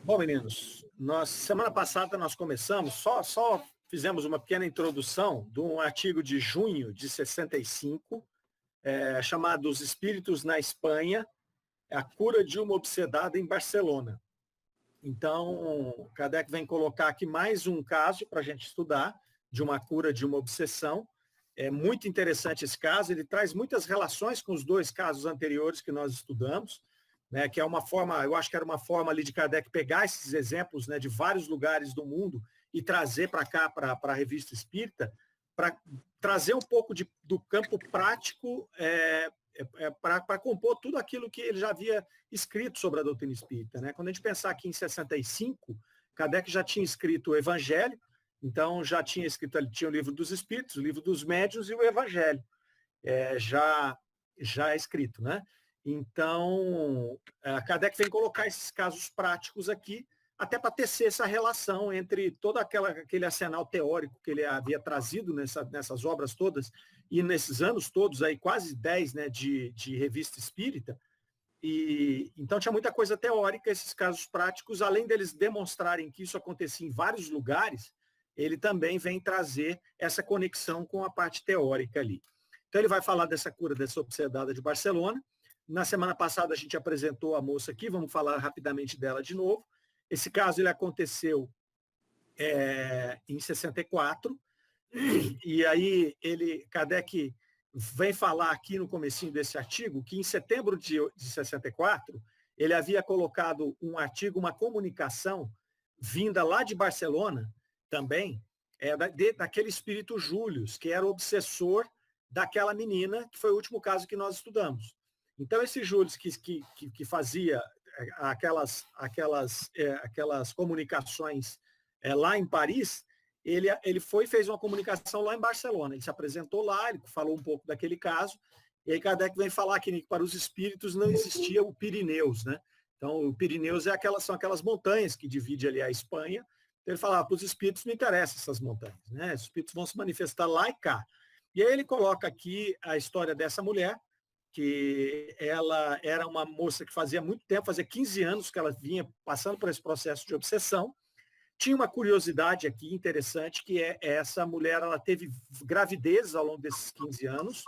Bom, meninos, semana passada nós começamos, só fizemos uma pequena introdução de um artigo de junho de 65, chamado Os Espíritos na Espanha, a cura de uma obsedada em Barcelona. Então, Kardec vem colocar aqui mais um caso para a gente estudar, de uma cura de uma obsessão. É muito interessante esse caso, ele traz muitas relações com os dois casos anteriores que nós estudamos, né, que é uma forma, eu acho que era uma forma ali de Kardec pegar esses exemplos, né, de vários lugares do mundo e trazer para cá, para a Revista Espírita, para trazer um pouco do campo prático para compor tudo aquilo que ele já havia escrito sobre a doutrina espírita. Né? Quando a gente pensar aqui em 65, Kardec já tinha escrito o Evangelho, então já tinha escrito, ele tinha o Livro dos Espíritos, o Livro dos Médiuns e o Evangelho, já escrito, né? Então, a Kardec vem colocar esses casos práticos aqui, até para tecer essa relação entre todo aquele arsenal teórico que ele havia trazido nessas obras todas, e nesses anos todos, aí, quase 10, né, de revista espírita. E então tinha muita coisa teórica, esses casos práticos, além deles demonstrarem que isso acontecia em vários lugares, ele também vem trazer essa conexão com a parte teórica ali. Então ele vai falar dessa cura dessa obsedada de Barcelona. Na semana passada a gente apresentou a moça aqui, vamos falar rapidamente dela de novo. Esse caso ele aconteceu em 64, e aí Kardec vem falar aqui no comecinho desse artigo que em setembro de 64 ele havia colocado um artigo, uma comunicação vinda lá de Barcelona também, daquele espírito Július, que era o obsessor daquela menina, que foi o último caso que nós estudamos. Então, esse Július que fazia aquelas comunicações lá em Paris, ele fez uma comunicação lá em Barcelona. Ele se apresentou lá, ele falou um pouco daquele caso, e aí Kardec vem falar que para os espíritos não existia o Pirineus, né? Então, o Pirineus são aquelas montanhas que dividem ali a Espanha. Então, ele fala, para os espíritos não interessam essas montanhas, né? Os espíritos vão se manifestar lá e cá. E aí ele coloca aqui a história dessa mulher, que ela era uma moça que fazia muito tempo, fazia 15 anos que ela vinha passando por esse processo de obsessão. Tinha uma curiosidade aqui interessante, que essa mulher ela teve gravidez ao longo desses 15 anos,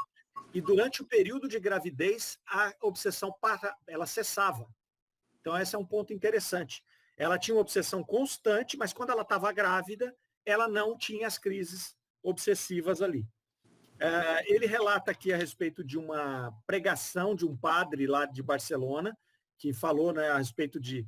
e durante o período de gravidez, a obsessão ela cessava. Então, esse é um ponto interessante. Ela tinha uma obsessão constante, mas quando ela estava grávida, ela não tinha as crises obsessivas ali. Ele relata aqui a respeito de uma pregação de um padre lá de Barcelona, que falou, né, a respeito de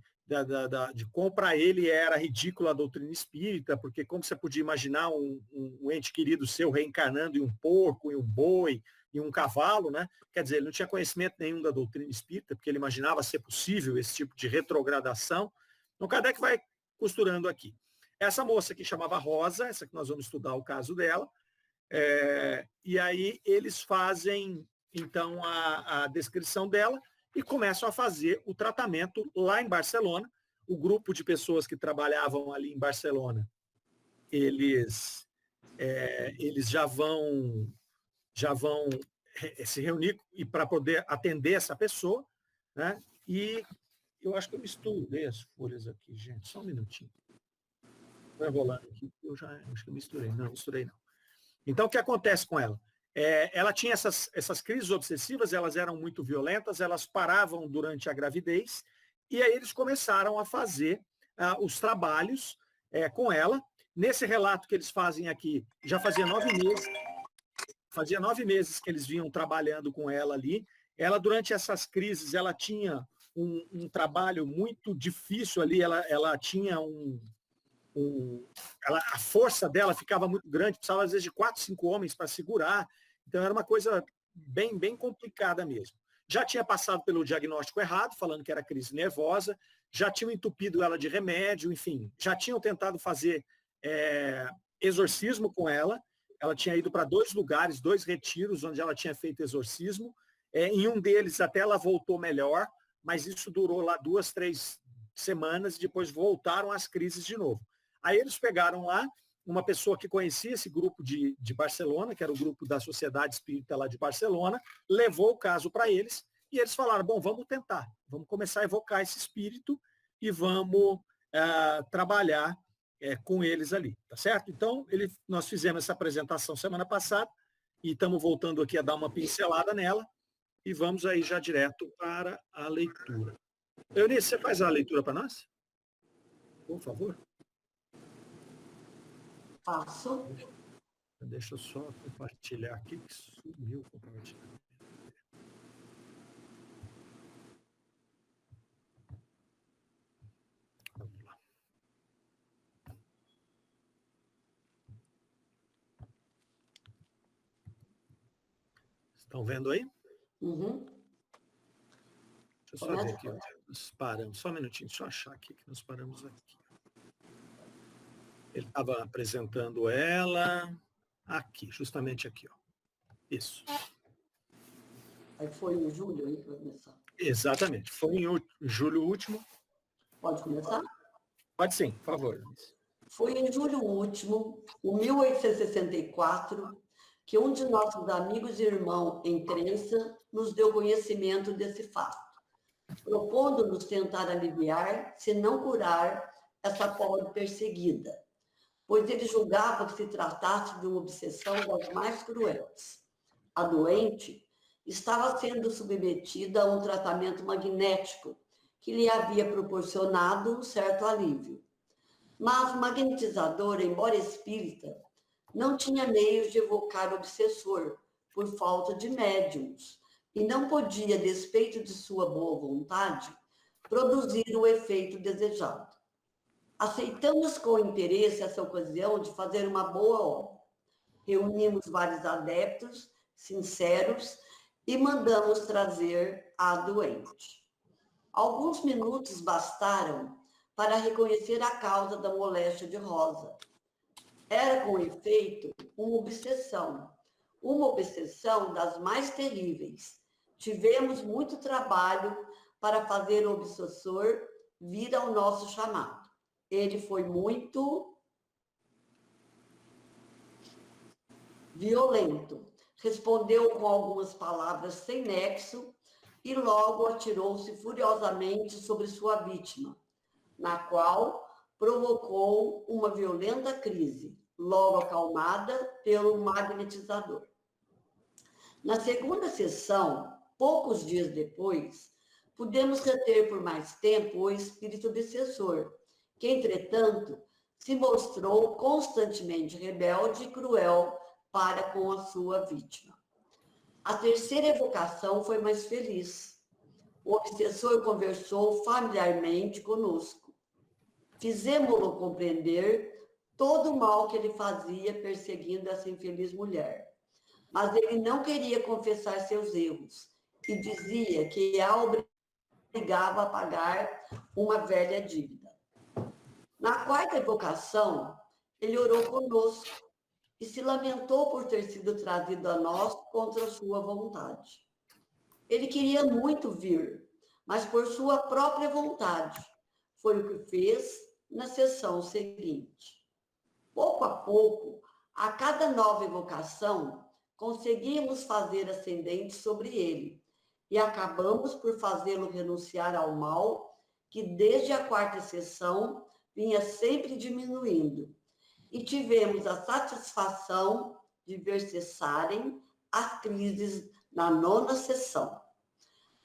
como para ele era ridícula a doutrina espírita, porque como você podia imaginar um ente querido seu reencarnando em um porco, em um boi, em um cavalo, né? Quer dizer, ele não tinha conhecimento nenhum da doutrina espírita, porque ele imaginava ser possível esse tipo de retrogradação. Então, Kardec vai costurando aqui. Essa moça que chamava Rosa, essa que nós vamos estudar o caso dela, e aí eles fazem, então, a descrição dela e começam a fazer o tratamento lá em Barcelona. O grupo de pessoas que trabalhavam ali em Barcelona, eles já vão se reunir e para poder atender essa pessoa, né? E eu acho que eu misturei as folhas aqui, gente, só um minutinho. Vai rolando aqui, eu já acho que eu misturei. Não, misturei não. Então, o que acontece com ela? Ela tinha essas crises obsessivas, elas eram muito violentas, elas paravam durante a gravidez, e aí eles começaram a fazer os trabalhos com ela. Nesse relato que eles fazem aqui, já fazia 9 meses que eles vinham trabalhando com ela ali. Ela, durante essas crises, ela tinha um trabalho muito difícil ali, ela tinha a força dela ficava muito grande, precisava às vezes de 4, 5 homens para segurar, então era uma coisa bem, bem complicada mesmo. Já tinha passado pelo diagnóstico errado, falando que era crise nervosa, já tinham entupido ela de remédio, enfim, já tinham tentado fazer exorcismo com ela tinha ido para 2 lugares, 2 retiros, onde ela tinha feito exorcismo, em um deles até ela voltou melhor, mas isso durou lá 2, 3 semanas, e depois voltaram as crises de novo. Aí eles pegaram lá uma pessoa que conhecia esse grupo de Barcelona, que era o grupo da Sociedade Espírita lá de Barcelona, levou o caso para eles, e eles falaram, bom, vamos tentar, vamos começar a evocar esse espírito e vamos trabalhar com eles ali, tá certo? Então, nós fizemos essa apresentação semana passada e estamos voltando aqui a dar uma pincelada nela e vamos aí já direto para a leitura. Eunice, você faz a leitura para nós? Por favor. Faço. Deixa eu só compartilhar aqui, que sumiu o compartilhamento. Vamos lá. Estão vendo aí? Uhum. Deixa eu só ver aqui. Nós paramos, só um minutinho, deixa eu achar aqui que nós paramos aqui. Ele estava apresentando ela aqui, justamente aqui, ó. Isso. Aí foi em julho aí que vai começar. Exatamente, foi em julho último. Pode começar? Pode sim, por favor. Foi em julho último, em 1864, que um de nossos amigos e irmãos em crença nos deu conhecimento desse fato, propondo-nos tentar aliviar, se não curar, essa pobre perseguida, pois ele julgava que se tratasse de uma obsessão das mais cruéis. A doente estava sendo submetida a um tratamento magnético que lhe havia proporcionado um certo alívio. Mas o magnetizador, embora espírita, não tinha meios de evocar o obsessor, por falta de médiums, e não podia, a despeito de sua boa vontade, produzir o efeito desejado. Aceitamos com interesse essa ocasião de fazer uma boa obra. Reunimos vários adeptos sinceros e mandamos trazer a doente. Alguns minutos bastaram para reconhecer a causa da moléstia de Rosa. Era, com efeito, uma obsessão das mais terríveis. Tivemos muito trabalho para fazer o obsessor vir ao nosso chamado. Ele foi muito violento. Respondeu com algumas palavras sem nexo e logo atirou-se furiosamente sobre sua vítima, na qual provocou uma violenta crise, logo acalmada pelo magnetizador. Na segunda sessão, poucos dias depois, pudemos reter por mais tempo o espírito obsessor, que, entretanto, se mostrou constantemente rebelde e cruel para com a sua vítima. A terceira evocação foi mais feliz. O obsessor conversou familiarmente conosco. Fizemo-lo compreender todo o mal que ele fazia perseguindo essa infeliz mulher. Mas ele não queria confessar seus erros e dizia que a obrigava a pagar uma velha dívida. Na quarta evocação, ele orou conosco e se lamentou por ter sido trazido a nós contra sua vontade. Ele queria muito vir, mas por sua própria vontade. Foi o que fez na sessão seguinte. Pouco a pouco, a cada nova evocação, conseguimos fazer ascendente sobre ele e acabamos por fazê-lo renunciar ao mal que desde a quarta sessão vinha sempre diminuindo. E tivemos a satisfação de ver cessarem as crises na nona sessão.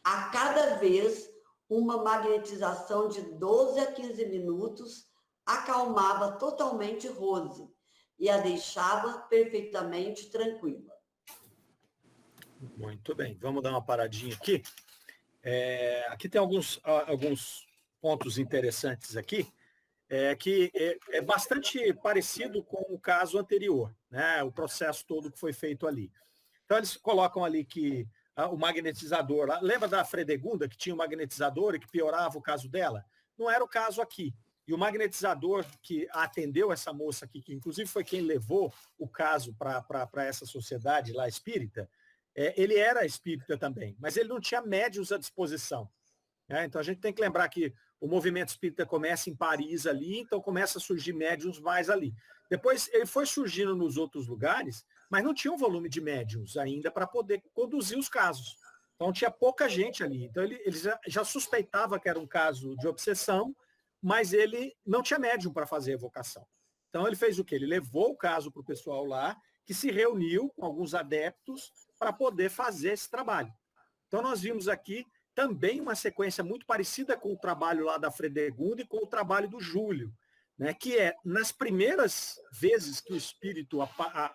A cada vez, uma magnetização de 12 a 15 minutos acalmava totalmente Rose e a deixava perfeitamente tranquila. Muito bem, vamos dar uma paradinha aqui. Aqui tem alguns pontos interessantes aqui. Que é bastante parecido com o caso anterior, né? O processo todo que foi feito ali. Então, eles colocam ali que o magnetizador, lembra da Fredegunda, que tinha um magnetizador e que piorava o caso dela? Não era o caso aqui. E o magnetizador que atendeu essa moça aqui, que inclusive foi quem levou o caso para essa sociedade lá espírita, ele era espírita também, mas ele não tinha médiuns à disposição. Então, a gente tem que lembrar que o movimento espírita começa em Paris ali, então começa a surgir médiuns mais ali. Depois ele foi surgindo nos outros lugares, mas não tinha um volume de médiuns ainda para poder conduzir os casos. Então tinha pouca gente ali. Então ele já suspeitava que era um caso de obsessão, mas ele não tinha médium para fazer a evocação. Então ele fez o quê? Ele levou o caso para o pessoal lá, que se reuniu com alguns adeptos para poder fazer esse trabalho. Então nós vimos aqui também uma sequência muito parecida com o trabalho lá da Fredegunda e com o trabalho do Júlio, né, que é, nas primeiras vezes que o espírito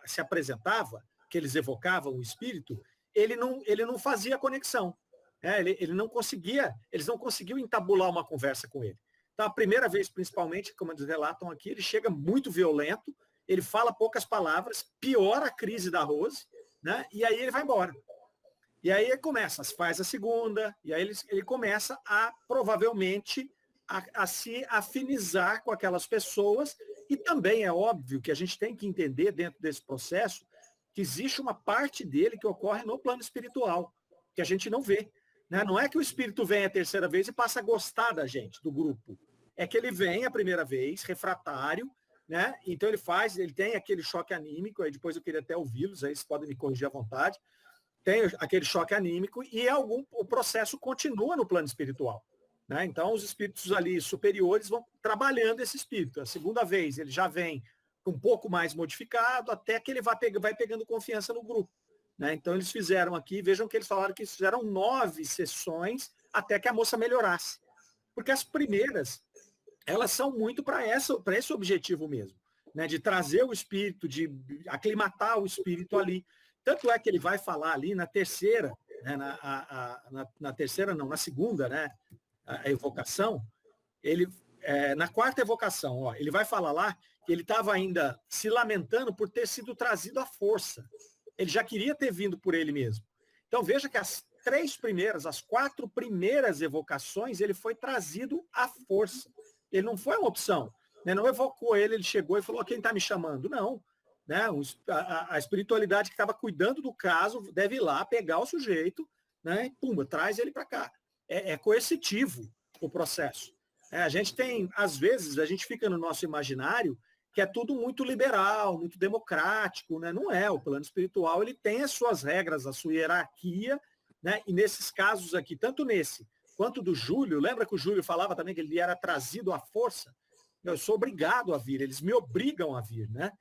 se apresentava, que eles evocavam o espírito, ele não fazia conexão. Ele não conseguia, eles não conseguiam entabular uma conversa com ele. Então, a primeira vez, principalmente, como eles relatam aqui, ele chega muito violento, ele fala poucas palavras, piora a crise da Rose, né, e aí ele vai embora. E aí ele começa, faz a segunda, e aí ele começa a, provavelmente, a se afinizar com aquelas pessoas, e também é óbvio que a gente tem que entender dentro desse processo que existe uma parte dele que ocorre no plano espiritual, que a gente não vê. Né? Não é que o espírito vem a terceira vez e passa a gostar da gente, do grupo. É que ele vem a primeira vez, refratário, né? Então ele tem aquele choque anímico, aí depois eu queria até ouvi-los, aí vocês podem me corrigir à vontade, tem aquele choque anímico e o processo continua no plano espiritual. Né? Então, os espíritos ali superiores vão trabalhando esse espírito. A segunda vez, ele já vem um pouco mais modificado, até que ele vai pegando confiança no grupo. Né? Então, eles fizeram aqui, vejam que eles falaram que fizeram 9 sessões até que a moça melhorasse. Porque as primeiras, elas são muito para esse objetivo mesmo, né? De trazer o espírito, de aclimatar o espírito ali. Tanto é que ele vai falar ali na terceira, né, na terceira não, na segunda, né, a evocação, na quarta evocação, ó, ele vai falar lá que ele estava ainda se lamentando por ter sido trazido à força. Ele já queria ter vindo por ele mesmo. Então veja que as 4 primeiras evocações, ele foi trazido à força. Ele não foi uma opção. Né? Não evocou ele chegou e falou, quem está me chamando? Não. Né? A espiritualidade que estava cuidando do caso deve ir lá pegar o sujeito, né? E pumba, traz ele para cá. É coercitivo o processo. A gente tem, às vezes, a gente fica no nosso imaginário que é tudo muito liberal, muito democrático, né? Não é. O plano espiritual ele tem as suas regras, a sua hierarquia, né? E nesses casos aqui, tanto nesse quanto do Júlio, lembra que o Júlio falava também que ele era trazido à força? Eu sou obrigado a vir, eles me obrigam a vir, né?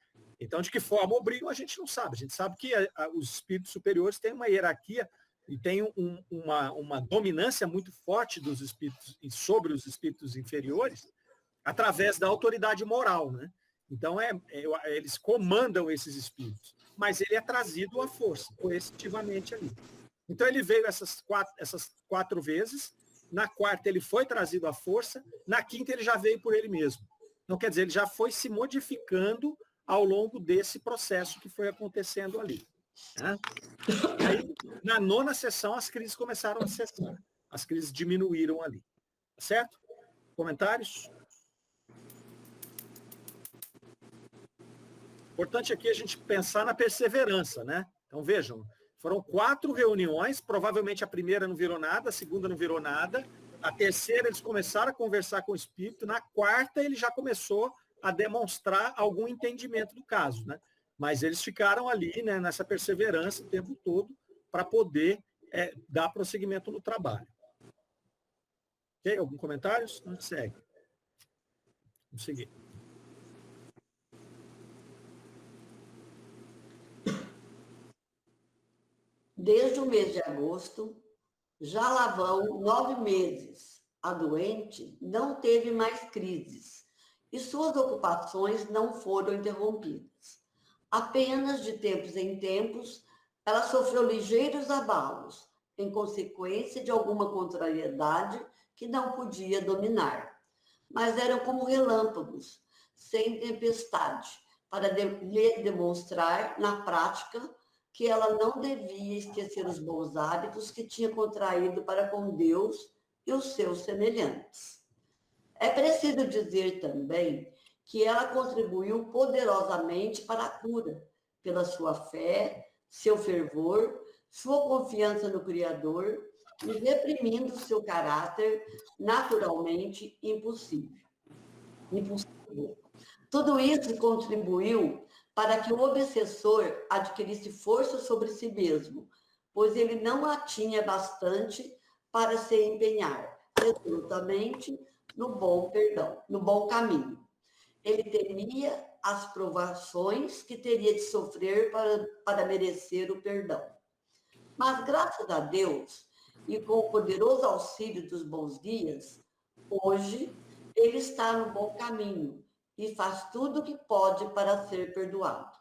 Então, de que forma obrigam, a gente não sabe. A gente sabe que os espíritos superiores têm uma hierarquia e tem uma dominância muito forte dos espíritos sobre os espíritos inferiores através da autoridade moral, né? Então, eles comandam esses espíritos, mas ele é trazido à força, coercitivamente ali. Então, ele veio essas 4 vezes, na quarta ele foi trazido à força, na quinta ele já veio por ele mesmo. Então, quer dizer, ele já foi se modificando ao longo desse processo que foi acontecendo ali. Né? Aí, na 9ª sessão, as crises começaram a cessar. As crises diminuíram ali. Certo? Comentários? Importante aqui a gente pensar na perseverança, né? Então, vejam, foram 4 reuniões, provavelmente a primeira não virou nada, a segunda não virou nada, a terceira eles começaram a conversar com o espírito, na quarta ele já começou a demonstrar algum entendimento do caso, né? Mas eles ficaram ali, né, nessa perseverança o tempo todo para poder dar prosseguimento no trabalho. Ok? Algum comentário? A gente segue. Vamos seguir. Desde o mês de agosto, já lá vão 9 meses. A doente não teve mais crises e suas ocupações não foram interrompidas. Apenas de tempos em tempos, ela sofreu ligeiros abalos, em consequência de alguma contrariedade que não podia dominar. Mas eram como relâmpagos, sem tempestade, para lhe demonstrar, na prática, que ela não devia esquecer os bons hábitos que tinha contraído para com Deus e os seus semelhantes. É preciso dizer também que ela contribuiu poderosamente para a cura, pela sua fé, seu fervor, sua confiança no Criador e reprimindo seu caráter naturalmente impulsivo. Tudo isso contribuiu para que o obsessor adquirisse força sobre si mesmo, pois ele não a tinha bastante para se empenhar resolutamente no bom perdão, no bom caminho. Ele temia as provações que teria de sofrer para merecer o perdão. Mas, graças a Deus, e com o poderoso auxílio dos bons guias, hoje ele está no bom caminho e faz tudo o que pode para ser perdoado.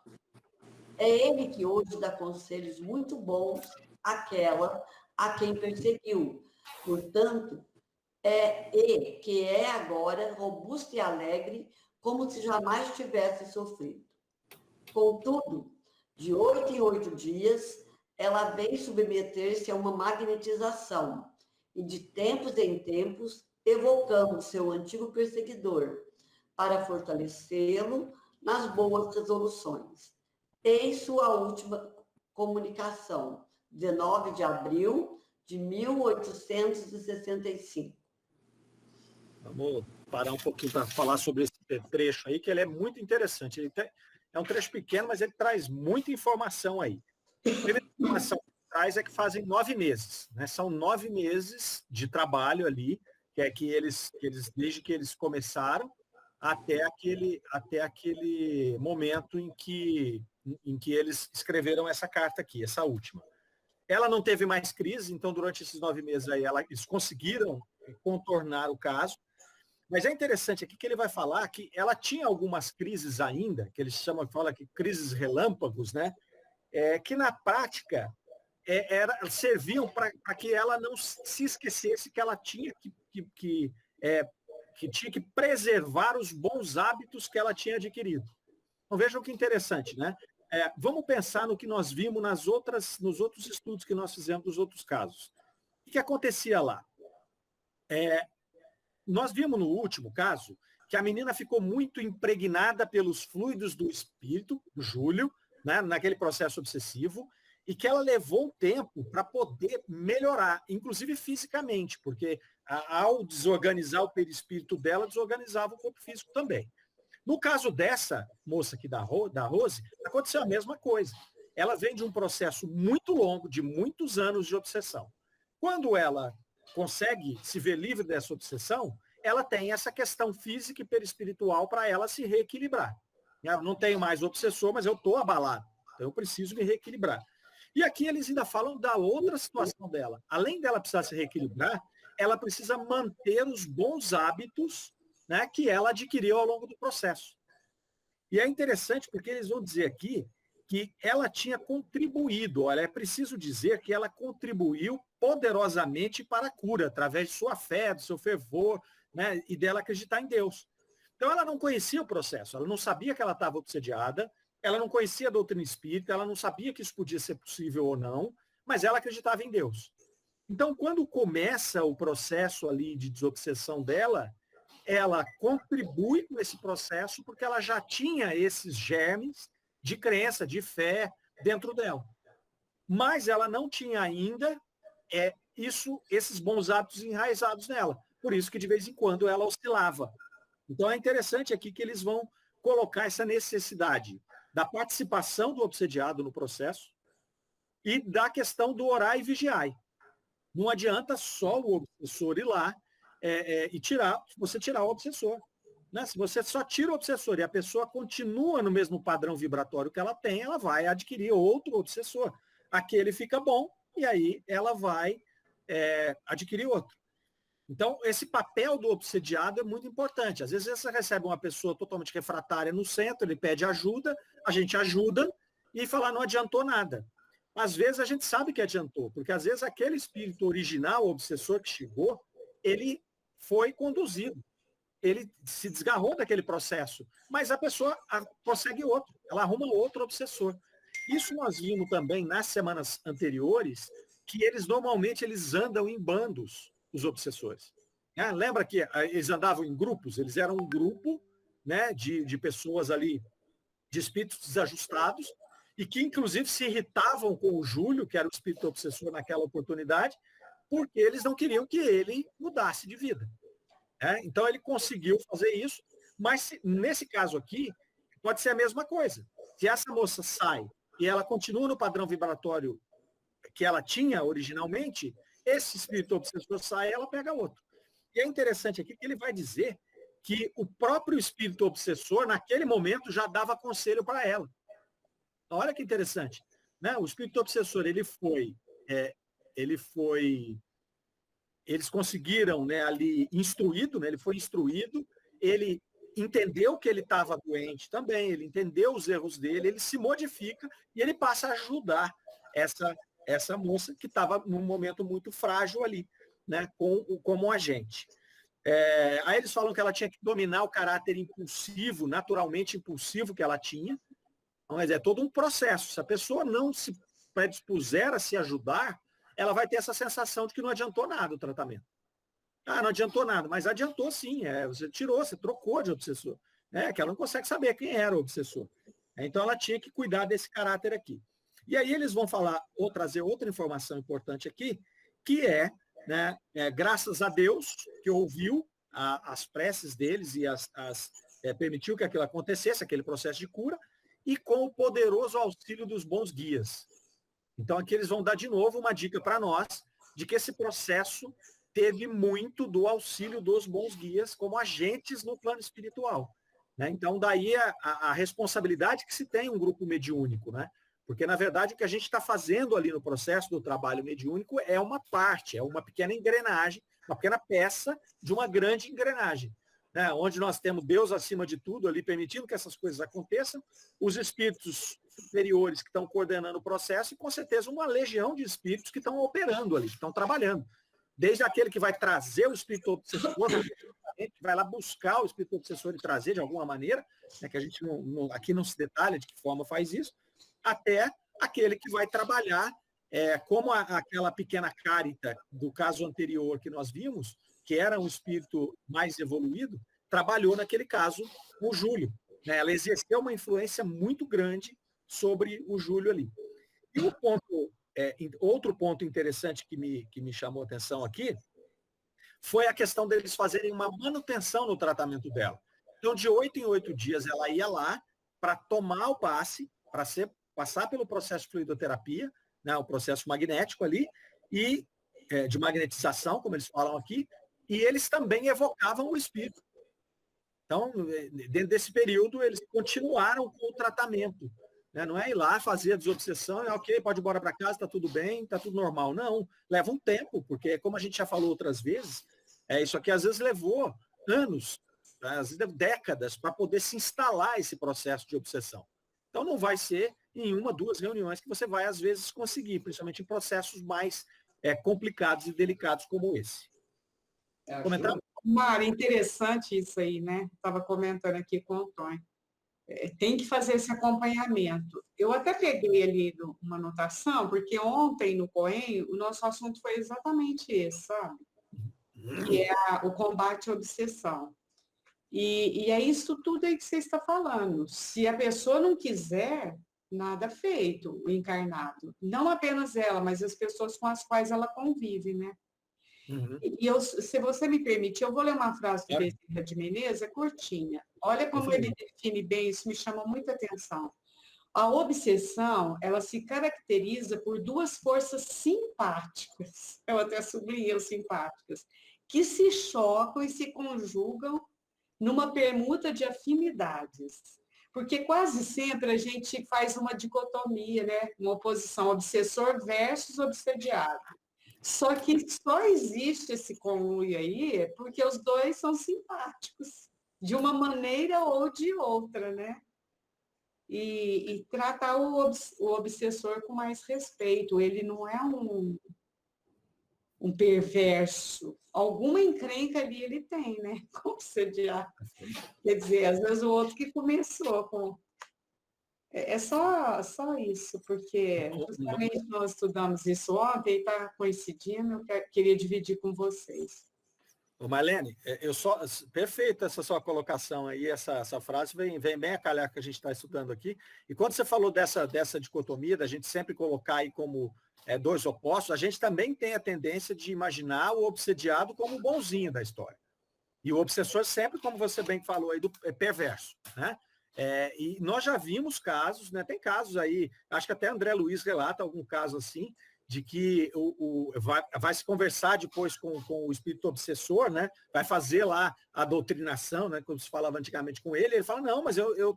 É ele que hoje dá conselhos muito bons àquela a quem perseguiu. Portanto, e que é agora robusto e alegre, como se jamais tivesse sofrido. Contudo, de 8 em 8 dias, ela vem submeter-se a uma magnetização e, de tempos em tempos, evocando seu antigo perseguidor para fortalecê-lo nas boas resoluções. Em sua última comunicação, 19 de abril de 1865. Vamos parar um pouquinho para falar sobre esse trecho aí, que ele é muito interessante. É um trecho pequeno, mas ele traz muita informação aí. A primeira informação que traz é que fazem 9 meses, né? São 9 meses de trabalho ali, que eles, desde que eles começaram até aquele momento em que eles escreveram essa carta aqui, essa última. Ela não teve mais crise, então durante esses 9 meses aí eles conseguiram contornar o caso. Mas é interessante aqui que ele vai falar que ela tinha algumas crises ainda, que eles fala que crises relâmpagos, né? Que na prática serviam para que ela não se esquecesse que ela tinha que tinha que preservar os bons hábitos que ela tinha adquirido. Então vejam que interessante, né? Vamos pensar no que nós vimos nos outros estudos que nós fizemos dos outros casos. O que acontecia lá? Nós vimos no último caso que a menina ficou muito impregnada pelos fluidos do espírito, do Júlio, né, naquele processo obsessivo, e que ela levou um tempo para poder melhorar, inclusive fisicamente, porque ao desorganizar o perispírito dela, desorganizava o corpo físico também. No caso dessa moça aqui da Rose, aconteceu a mesma coisa. Ela vem de um processo muito longo, de muitos anos de obsessão. Quando ela consegue se ver livre dessa obsessão, ela tem essa questão física e perispiritual para ela se reequilibrar. Eu não tenho mais obsessor, mas eu estou abalado, então eu preciso me reequilibrar. E aqui eles ainda falam da outra situação dela. Além dela precisar se reequilibrar, ela precisa manter os bons hábitos, né, que ela adquiriu ao longo do processo. E é interessante porque eles vão dizer aqui que ela tinha contribuído, olha, é preciso dizer que ela contribuiu poderosamente para a cura, através de sua fé, do seu fervor, né, e dela acreditar em Deus. Então ela não conhecia o processo, ela não sabia que ela estava obsediada, ela não conhecia a doutrina espírita, ela não sabia que isso podia ser possível ou não, mas ela acreditava em Deus. Então, quando começa o processo ali de desobsessão dela, ela contribui com esse processo porque ela já tinha esses germes de crença, de fé dentro dela. Mas ela não tinha ainda esses bons hábitos enraizados nela. Por isso que, de vez em quando, ela oscilava. Então, é interessante aqui que eles vão colocar essa necessidade da participação do obsediado no processo e da questão do orar e vigiar. Não adianta só o obsessor ir lá e você tirar o obsessor. Né? Se você só tira o obsessor e a pessoa continua no mesmo padrão vibratório que ela tem, ela vai adquirir outro obsessor. Aquele fica bom e aí ela vai adquirir outro. Então, esse papel do obsediado é muito importante. Às vezes você recebe uma pessoa totalmente refratária no centro, ele pede ajuda, a gente ajuda e fala, não adiantou nada. Às vezes a gente sabe que adiantou, porque às vezes aquele espírito original, o obsessor que chegou, ele foi conduzido. Ele se desgarrou daquele processo, mas a pessoa consegue outro, ela arruma outro obsessor. Isso nós vimos também nas semanas anteriores, que normalmente eles andam em bandos, os obsessores. Lembra que eles andavam em grupos? Eles eram um grupo, né, de pessoas ali, de espíritos desajustados, e que inclusive se irritavam com o Júlio, que era o espírito obsessor naquela oportunidade, porque eles não queriam que ele mudasse de vida. Então ele conseguiu fazer isso, mas nesse caso aqui, pode ser a mesma coisa. Se essa moça sai e ela continua no padrão vibratório que ela tinha originalmente, esse espírito obsessor sai e ela pega outro. E é interessante aqui que ele vai dizer que o próprio espírito obsessor, naquele momento, já dava conselho para ela. Olha que interessante, né? O espírito obsessor, eles conseguiram, né, ali instruído, né? Ele foi instruído, ele entendeu que ele estava doente também, ele entendeu os erros dele, ele se modifica e ele passa a ajudar essa moça que estava num momento muito frágil ali, né, como um agente. Aí eles falam que ela tinha que dominar o caráter impulsivo, naturalmente impulsivo que ela tinha. Mas é todo um processo. Se a pessoa não se predispuser a se ajudar, ela vai ter essa sensação de que não adiantou nada o tratamento. Ah, não adiantou nada, mas adiantou sim. Você tirou, você trocou de obsessor. Que ela não consegue saber quem era o obsessor. Então ela tinha que cuidar desse caráter aqui. E aí eles vão falar, ou trazer outra informação importante aqui, que né, graças a Deus que ouviu as preces deles e permitiu que aquilo acontecesse, aquele processo de cura, e com o poderoso auxílio dos bons guias. Então aqui eles vão dar de novo uma dica para nós de que esse processo teve muito do auxílio dos bons guias como agentes no plano espiritual. Né? Então daí a responsabilidade que se tem um grupo mediúnico, né? Porque, na verdade, o que a gente está fazendo ali no processo do trabalho mediúnico é uma parte, é uma pequena engrenagem, uma pequena peça de uma grande engrenagem, né? Onde nós temos Deus acima de tudo ali, permitindo que essas coisas aconteçam, os espíritos superiores que estão coordenando o processo e, com certeza, uma legião de espíritos que estão operando ali, que estão trabalhando. Desde aquele que vai trazer o espírito obsessor, que vai lá buscar o espírito obsessor e trazer de alguma maneira, né, que a gente aqui não se detalha de que forma faz isso, até aquele que vai trabalhar, como aquela pequena Cárita do caso anterior que nós vimos, que era um espírito mais evoluído, trabalhou naquele caso o Júlio. Né? Ela exerceu uma influência muito grande sobre o Júlio ali. E outro ponto interessante que me chamou a atenção aqui foi a questão deles fazerem uma manutenção no tratamento dela. Então, de 8 em 8 dias, ela ia lá para tomar o passe, para passar pelo processo de fluidoterapia, né, o processo magnético ali, e de magnetização, como eles falam aqui, e eles também evocavam o espírito. Então, dentro desse período, eles continuaram com o tratamento. Né? Não é ir lá fazer a desobsessão, ok, pode ir embora para casa, está tudo bem, está tudo normal. Não, leva um tempo, porque como a gente já falou outras vezes, isso aqui às vezes levou anos, às vezes décadas, para poder se instalar esse processo de obsessão. Então, não vai ser em 1, 2 reuniões que você vai, às vezes, conseguir, principalmente em processos mais complicados e delicados como esse. Comentar? Mara, interessante isso aí, né? Estava comentando aqui com o Antônio. Tem que fazer esse acompanhamento. Eu até peguei ali uma anotação, porque ontem no Coen, o nosso assunto foi exatamente esse, sabe? Que é o combate à obsessão. E é isso tudo aí que você está falando. Se a pessoa não quiser, nada feito, o encarnado. Não apenas ela, mas as pessoas com as quais ela convive, né? Uhum. Se você me permitir, eu vou ler uma frase do Bezerra de Menezes, é curtinha. Olha como ele define bem, isso me chamou muita atenção. A obsessão, ela se caracteriza por 2 forças simpáticas, eu até sublinhei os simpáticas, que se chocam e se conjugam numa permuta de afinidades. Porque quase sempre a gente faz uma dicotomia, né? Uma oposição obsessor versus obsediado. Só que só existe esse conluio aí porque os dois são simpáticos, de uma maneira ou de outra, né? E tratar o obsessor com mais respeito. Ele não é um perverso. Alguma encrenca ali ele tem, né? Com obsediado. Quer dizer, às vezes o outro que começou com... É só isso, porque justamente nós estudamos isso ontem e está coincidindo, eu queria dividir com vocês. Ô Marlene, perfeita essa sua colocação aí, essa frase vem bem a calhar que a gente está estudando aqui. E quando você falou dessa dicotomia, da gente sempre colocar aí como 2 opostos, a gente também tem a tendência de imaginar o obsediado como o bonzinho da história. E o obsessor sempre, como você bem falou aí, perverso, né? E nós já vimos casos, né? Tem casos aí, acho que até André Luiz relata algum caso assim, de que vai se conversar depois com o espírito obsessor, né? Vai fazer lá a doutrinação, né? Como se falava antigamente com ele fala, não, mas eu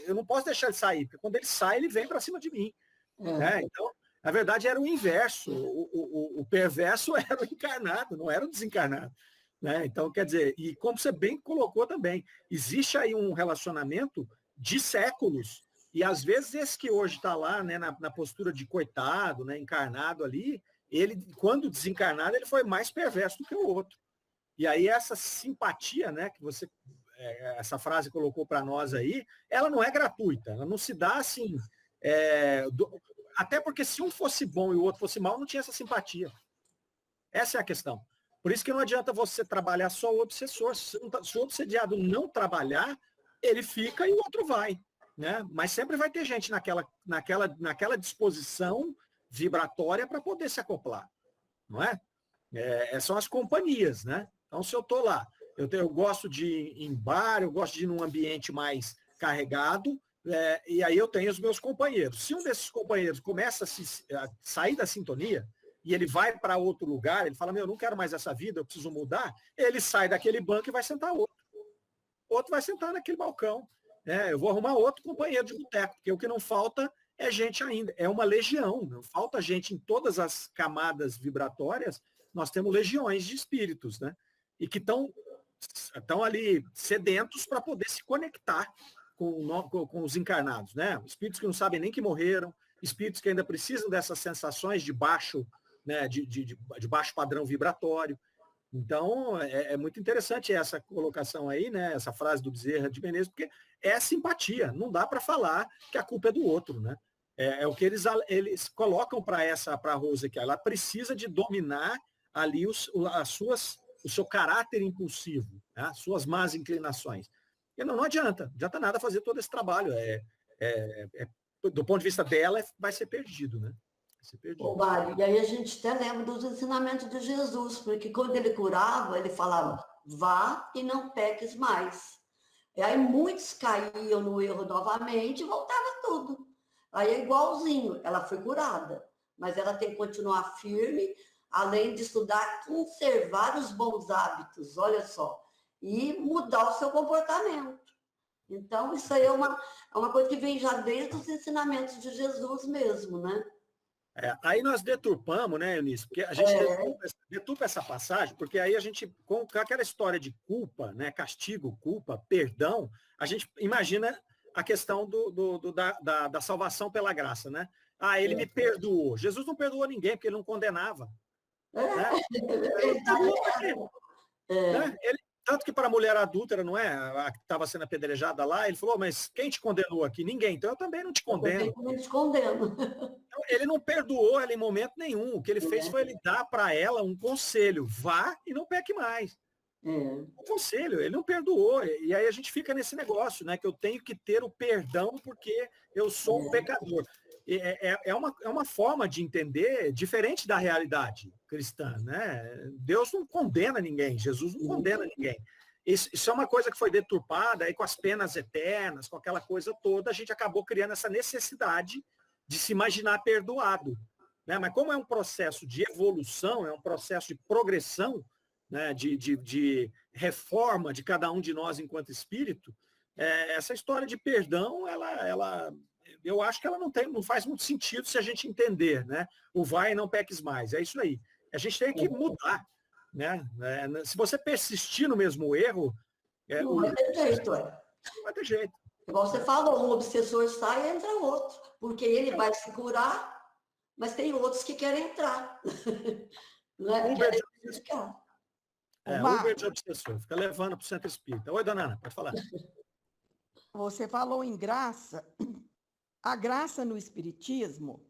não posso deixar ele sair, porque quando ele sai, ele vem para cima de mim. Né? Então, na verdade, era o inverso. O perverso era o encarnado, não era o desencarnado. Né? Então, quer dizer, e como você bem colocou também, existe aí um relacionamento de séculos. E às vezes esse que hoje está lá, né, na postura de coitado, né, encarnado ali, ele, quando desencarnado, ele foi mais perverso do que o outro. E aí essa simpatia, né, que você, essa frase colocou para nós aí, ela não é gratuita, ela não se dá assim, até porque se um fosse bom e o outro fosse mal, não tinha essa simpatia. Essa é a questão. Por isso que não adianta você trabalhar só o obsessor. Se o obsediado não trabalhar, ele fica e o outro vai. Né? Mas sempre vai ter gente naquela disposição vibratória para poder se acoplar, não é? São as companhias, né? Então, se eu estou lá, eu gosto de ir em bar, eu gosto de ir num ambiente mais carregado, e aí eu tenho os meus companheiros. Se um desses companheiros começa a sair da sintonia, e ele vai para outro lugar, ele fala, eu não quero mais essa vida, eu preciso mudar, ele sai daquele banco e vai sentar outro. Outro vai sentar naquele balcão. Eu vou arrumar outro companheiro de boteco, porque o que não falta é gente ainda. É uma legião, não falta gente em todas as camadas vibratórias, nós temos legiões de espíritos, né? E que estão ali sedentos para poder se conectar com os encarnados, né? Espíritos que não sabem nem que morreram, espíritos que ainda precisam dessas sensações de baixo, né, de baixo padrão vibratório. Então, é muito interessante essa colocação aí, né? Essa frase do Bezerra de Menezes, porque é simpatia. Não dá para falar que a culpa é do outro, né? É o que eles colocam para a Rose aqui. Ela precisa de dominar ali o seu caráter impulsivo, né? As suas más inclinações. E não adianta nada fazer todo esse trabalho. Do ponto de vista dela, vai ser perdido, né? Ô, Mário, e aí a gente até lembra dos ensinamentos de Jesus, porque quando ele curava, ele falava, vá e não peques mais. E aí muitos caíam no erro novamente e voltava tudo. Aí é igualzinho, ela foi curada, mas ela tem que continuar firme, além de estudar, conservar os bons hábitos, olha só, e mudar o seu comportamento. Então, isso aí é uma coisa que vem já desde os ensinamentos de Jesus mesmo, né? Aí nós deturpamos, né, Eunice? Porque a gente deturpa essa passagem, porque aí a gente, com aquela história de culpa, né, castigo, culpa, perdão, a gente imagina a questão da salvação pela graça, né? Ele me perdoou. Jesus não perdoou ninguém, porque ele não condenava. Né? Tanto que para a mulher adúltera, não é? A que estava sendo apedrejada lá, ele falou, mas quem te condenou aqui? Ninguém. Então eu também não te condeno. Eu também não te condeno. Então, ele não perdoou ela em momento nenhum. O que ele fez foi ele dar para ela um conselho. Vá e não peque mais. Um conselho, ele não perdoou. E aí a gente fica nesse negócio, né? Que eu tenho que ter o perdão porque eu sou um pecador. É uma forma de entender diferente da realidade cristã, né? Deus não condena ninguém, Jesus não condena ninguém. Isso é uma coisa que foi deturpada, aí com as penas eternas, com aquela coisa toda, a gente acabou criando essa necessidade de se imaginar perdoado. Né? Mas como é um processo de evolução, é um processo de progressão, né? de reforma de cada um de nós enquanto espírito, essa história de perdão, eu acho que ela não faz muito sentido se a gente entender, né? O vai e não peques mais. É isso aí. A gente tem que mudar. Né? Se você persistir no mesmo erro... Não vai ter jeito, Não vai ter jeito. Igual você falou, um obsessor sai e entra outro. Porque ele vai se curar, mas tem outros que querem entrar. Né? Uber de obsessor. Fica levando para o centro espírita. Oi, dona Ana, pode falar. Você falou em graça. A graça no Espiritismo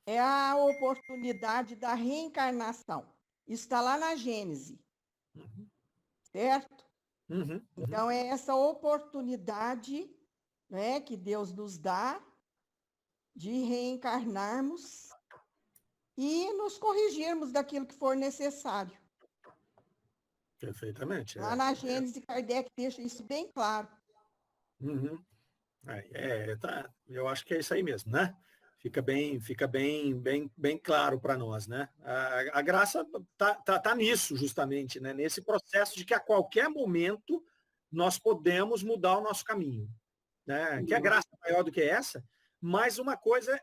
é a oportunidade da reencarnação. Isso está lá na Gênese, certo? Então, é essa oportunidade, né, que Deus nos dá de reencarnarmos e nos corrigirmos daquilo que for necessário. Perfeitamente. Lá na Gênese, Kardec deixa isso bem claro. Eu acho que é isso aí mesmo, né? Fica bem claro para nós, né? A graça tá nisso, justamente, né? Nesse processo de que a qualquer momento nós podemos mudar o nosso caminho, né? Que a graça é maior do que essa, mas uma coisa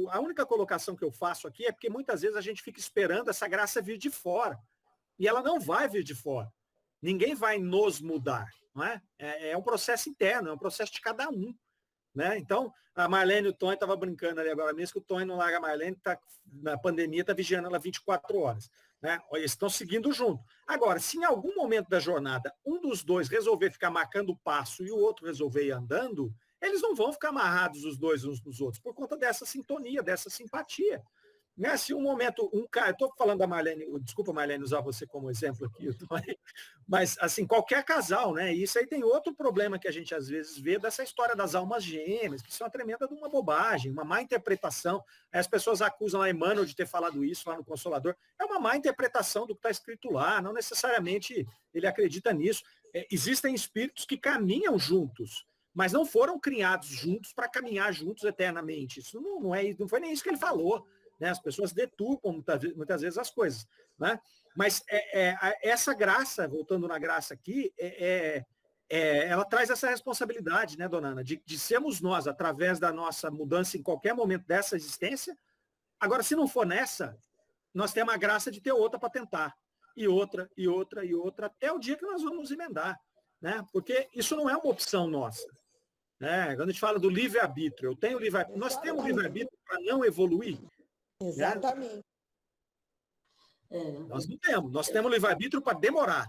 a única colocação que eu faço aqui é porque muitas vezes a gente fica esperando essa graça vir de fora, e ela não vai vir de fora. Ninguém vai nos mudar, não é? É um processo interno, é um processo de cada um. Né? Então, a Marlene e o Tonho estavam brincando ali agora mesmo, que o Tonho não larga a Marlene, tá, na pandemia está vigiando ela 24 horas. Né? Eles estão seguindo junto. Agora, se em algum momento da jornada um dos dois resolver ficar marcando o passo e o outro resolver ir andando, eles não vão ficar amarrados os dois uns nos outros, por conta dessa sintonia, dessa simpatia. Né? Se um momento, um cara, eu estou falando da Marlene, desculpa, Marlene, usar você como exemplo aqui, mas assim, qualquer casal, né? E isso aí tem outro problema que a gente às vezes vê dessa história das almas gêmeas, que isso é uma tremenda de uma bobagem, uma má interpretação. Aí as pessoas acusam a Emmanuel de ter falado isso lá no Consolador. É uma má interpretação do que está escrito lá, não necessariamente ele acredita nisso. Existem espíritos que caminham juntos, mas não foram criados juntos para caminhar juntos eternamente. Isso não foi nem isso que ele falou. Né? As pessoas deturpam muitas vezes as coisas. Né? Mas essa graça, voltando na graça aqui, ela traz essa responsabilidade, né, dona Ana, de sermos nós, através da nossa mudança em qualquer momento dessa existência. Agora, se não for nessa, nós temos a graça de ter outra para tentar. E outra, e outra, e outra, até o dia que nós vamos emendar. Né? Porque isso não é uma opção nossa. Né? Quando a gente fala do livre-arbítrio, eu tenho livre-arbítrio. Nós temos livre-arbítrio para não evoluir. Exatamente. Nós não temos. Nós temos livre-arbítrio para demorar,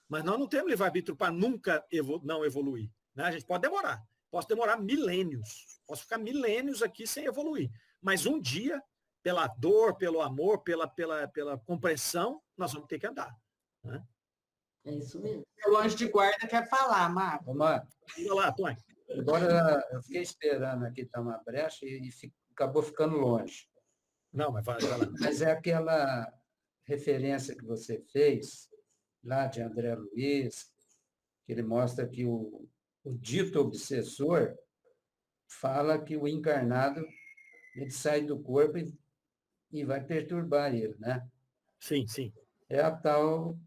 mas nós não temos livre-arbítrio para nunca não evoluir. Né? A gente pode demorar. Posso demorar milênios. Posso ficar milênios aqui sem evoluir. Mas um dia, pela dor, pelo amor, pela compreensão, nós vamos ter que andar. Né? É isso mesmo. O anjo de guarda quer falar, Marco. Vamos lá, Tony. Agora, eu fiquei esperando aqui dar uma brecha e acabou ficando longe. Não, mas vai lá. Mas é aquela referência que você fez, lá de André Luiz, que ele mostra que o dito obsessor fala que o encarnado ele sai do corpo e vai perturbar ele, né? Sim, sim. É a tal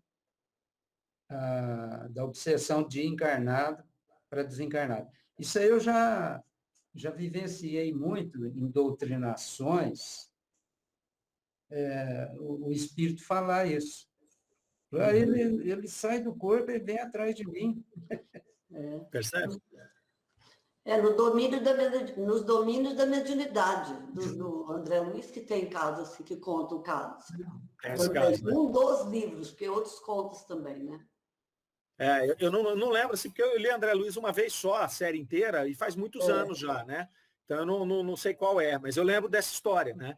da obsessão de encarnado para desencarnado. Isso aí eu já vivenciei muito em doutrinações, o espírito falar isso. Ele sai do corpo e vem atrás de mim. Percebe? Nos domínios da mediunidade, do André Luiz, que tem casos assim, que conta o caso. Um dos livros, porque outros contos também, né? Eu não lembro, assim, porque eu li André Luiz uma vez só, a série inteira, e faz muitos anos já, né? Então eu não sei qual mas eu lembro dessa história, né?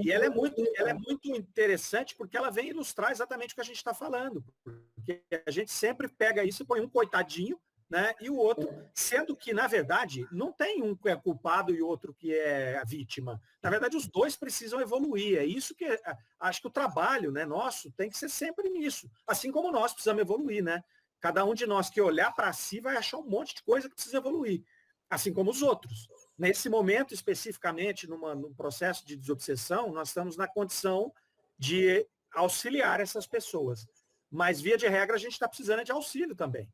E ela é muito interessante porque ela vem ilustrar exatamente o que a gente está falando. Porque a gente sempre pega isso e põe um coitadinho, né? E o outro, sendo que, na verdade, não tem um que é culpado e outro que é a vítima. Na verdade, os dois precisam evoluir. É isso que acho que o trabalho, né, nosso tem que ser sempre nisso. Assim como nós precisamos evoluir, né? Cada um de nós que olhar para si vai achar um monte de coisa que precisa evoluir, assim como os outros. Nesse momento, especificamente, num processo de desobsessão, nós estamos na condição de auxiliar essas pessoas. Mas, via de regra, a gente está precisando de auxílio também.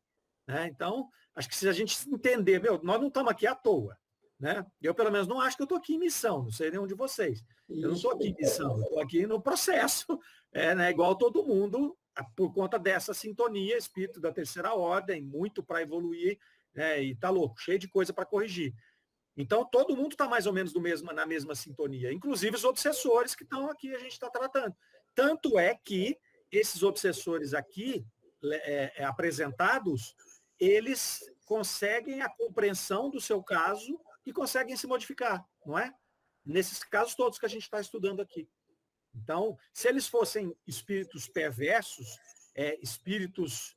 Né? Então, acho que se a gente entender, nós não estamos aqui à toa. Né? Eu, pelo menos, não acho que eu estou aqui em missão, não sei nenhum de vocês. Eu não estou aqui em missão, eu estou aqui no processo, né? Igual todo mundo, por conta dessa sintonia, espírito da terceira ordem, muito para evoluir, né? E tá louco, cheio de coisa para corrigir. Então, todo mundo está mais ou menos na mesma sintonia, inclusive os obsessores que estão aqui, a gente está tratando. Tanto é que esses obsessores aqui, apresentados, eles conseguem a compreensão do seu caso e conseguem se modificar, não é? Nesses casos todos que a gente está estudando aqui. Então, se eles fossem espíritos perversos, espíritos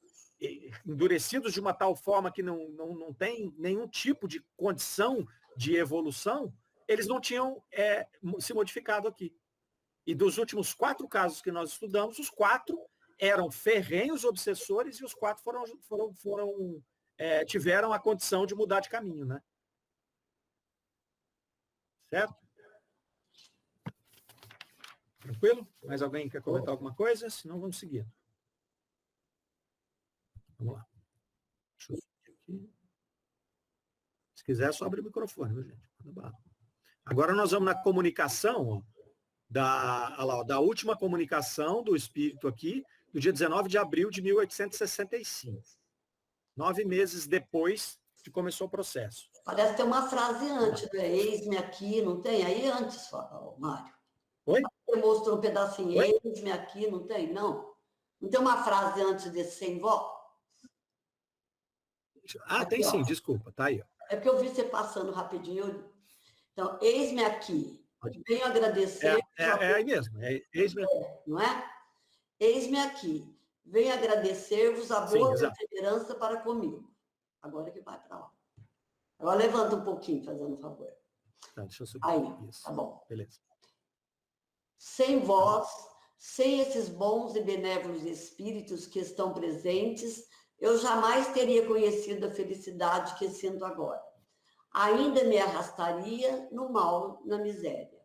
endurecidos de uma tal forma que não tem nenhum tipo de condição de evolução, eles não tinham se modificado aqui. E dos últimos 4 casos que nós estudamos, os 4 eram ferrenhos obsessores e os 4 tiveram a condição de mudar de caminho, né? Certo? Tranquilo? Mais alguém quer comentar alguma coisa? Senão vamos seguindo. Vamos lá. Deixa eu subir aqui. Se quiser, só abre o microfone, viu, gente? Agora nós vamos na comunicação, ó, da última comunicação do Espírito aqui, do dia 19 de abril de 1865. 9 meses depois que começou o processo. Parece ter uma frase antes, né? Eis-me aqui, não tem? Aí antes, Mário. Oi? Você mostrou um pedacinho, Oi? eis-me aqui, não tem? Não. Não tem uma frase antes desse sem vó? Ah, Aqui, tem sim, ó. desculpa, tá aí. Ó. É porque eu vi você passando rapidinho. Então, eis-me aqui. Venho agradecer. É aí mesmo. Eis-me aqui. Não é? Eis-me aqui. Venho agradecer-vos a boa perseverança para comigo. Agora que vai para lá. Agora levanta um pouquinho, fazendo um favor. Tá, deixa eu subir. Aí, Isso. tá bom. Beleza. Sem vós, sem esses bons e benévolos espíritos que estão presentes, eu jamais teria conhecido a felicidade que sinto agora. Ainda me arrastaria no mal, na miséria.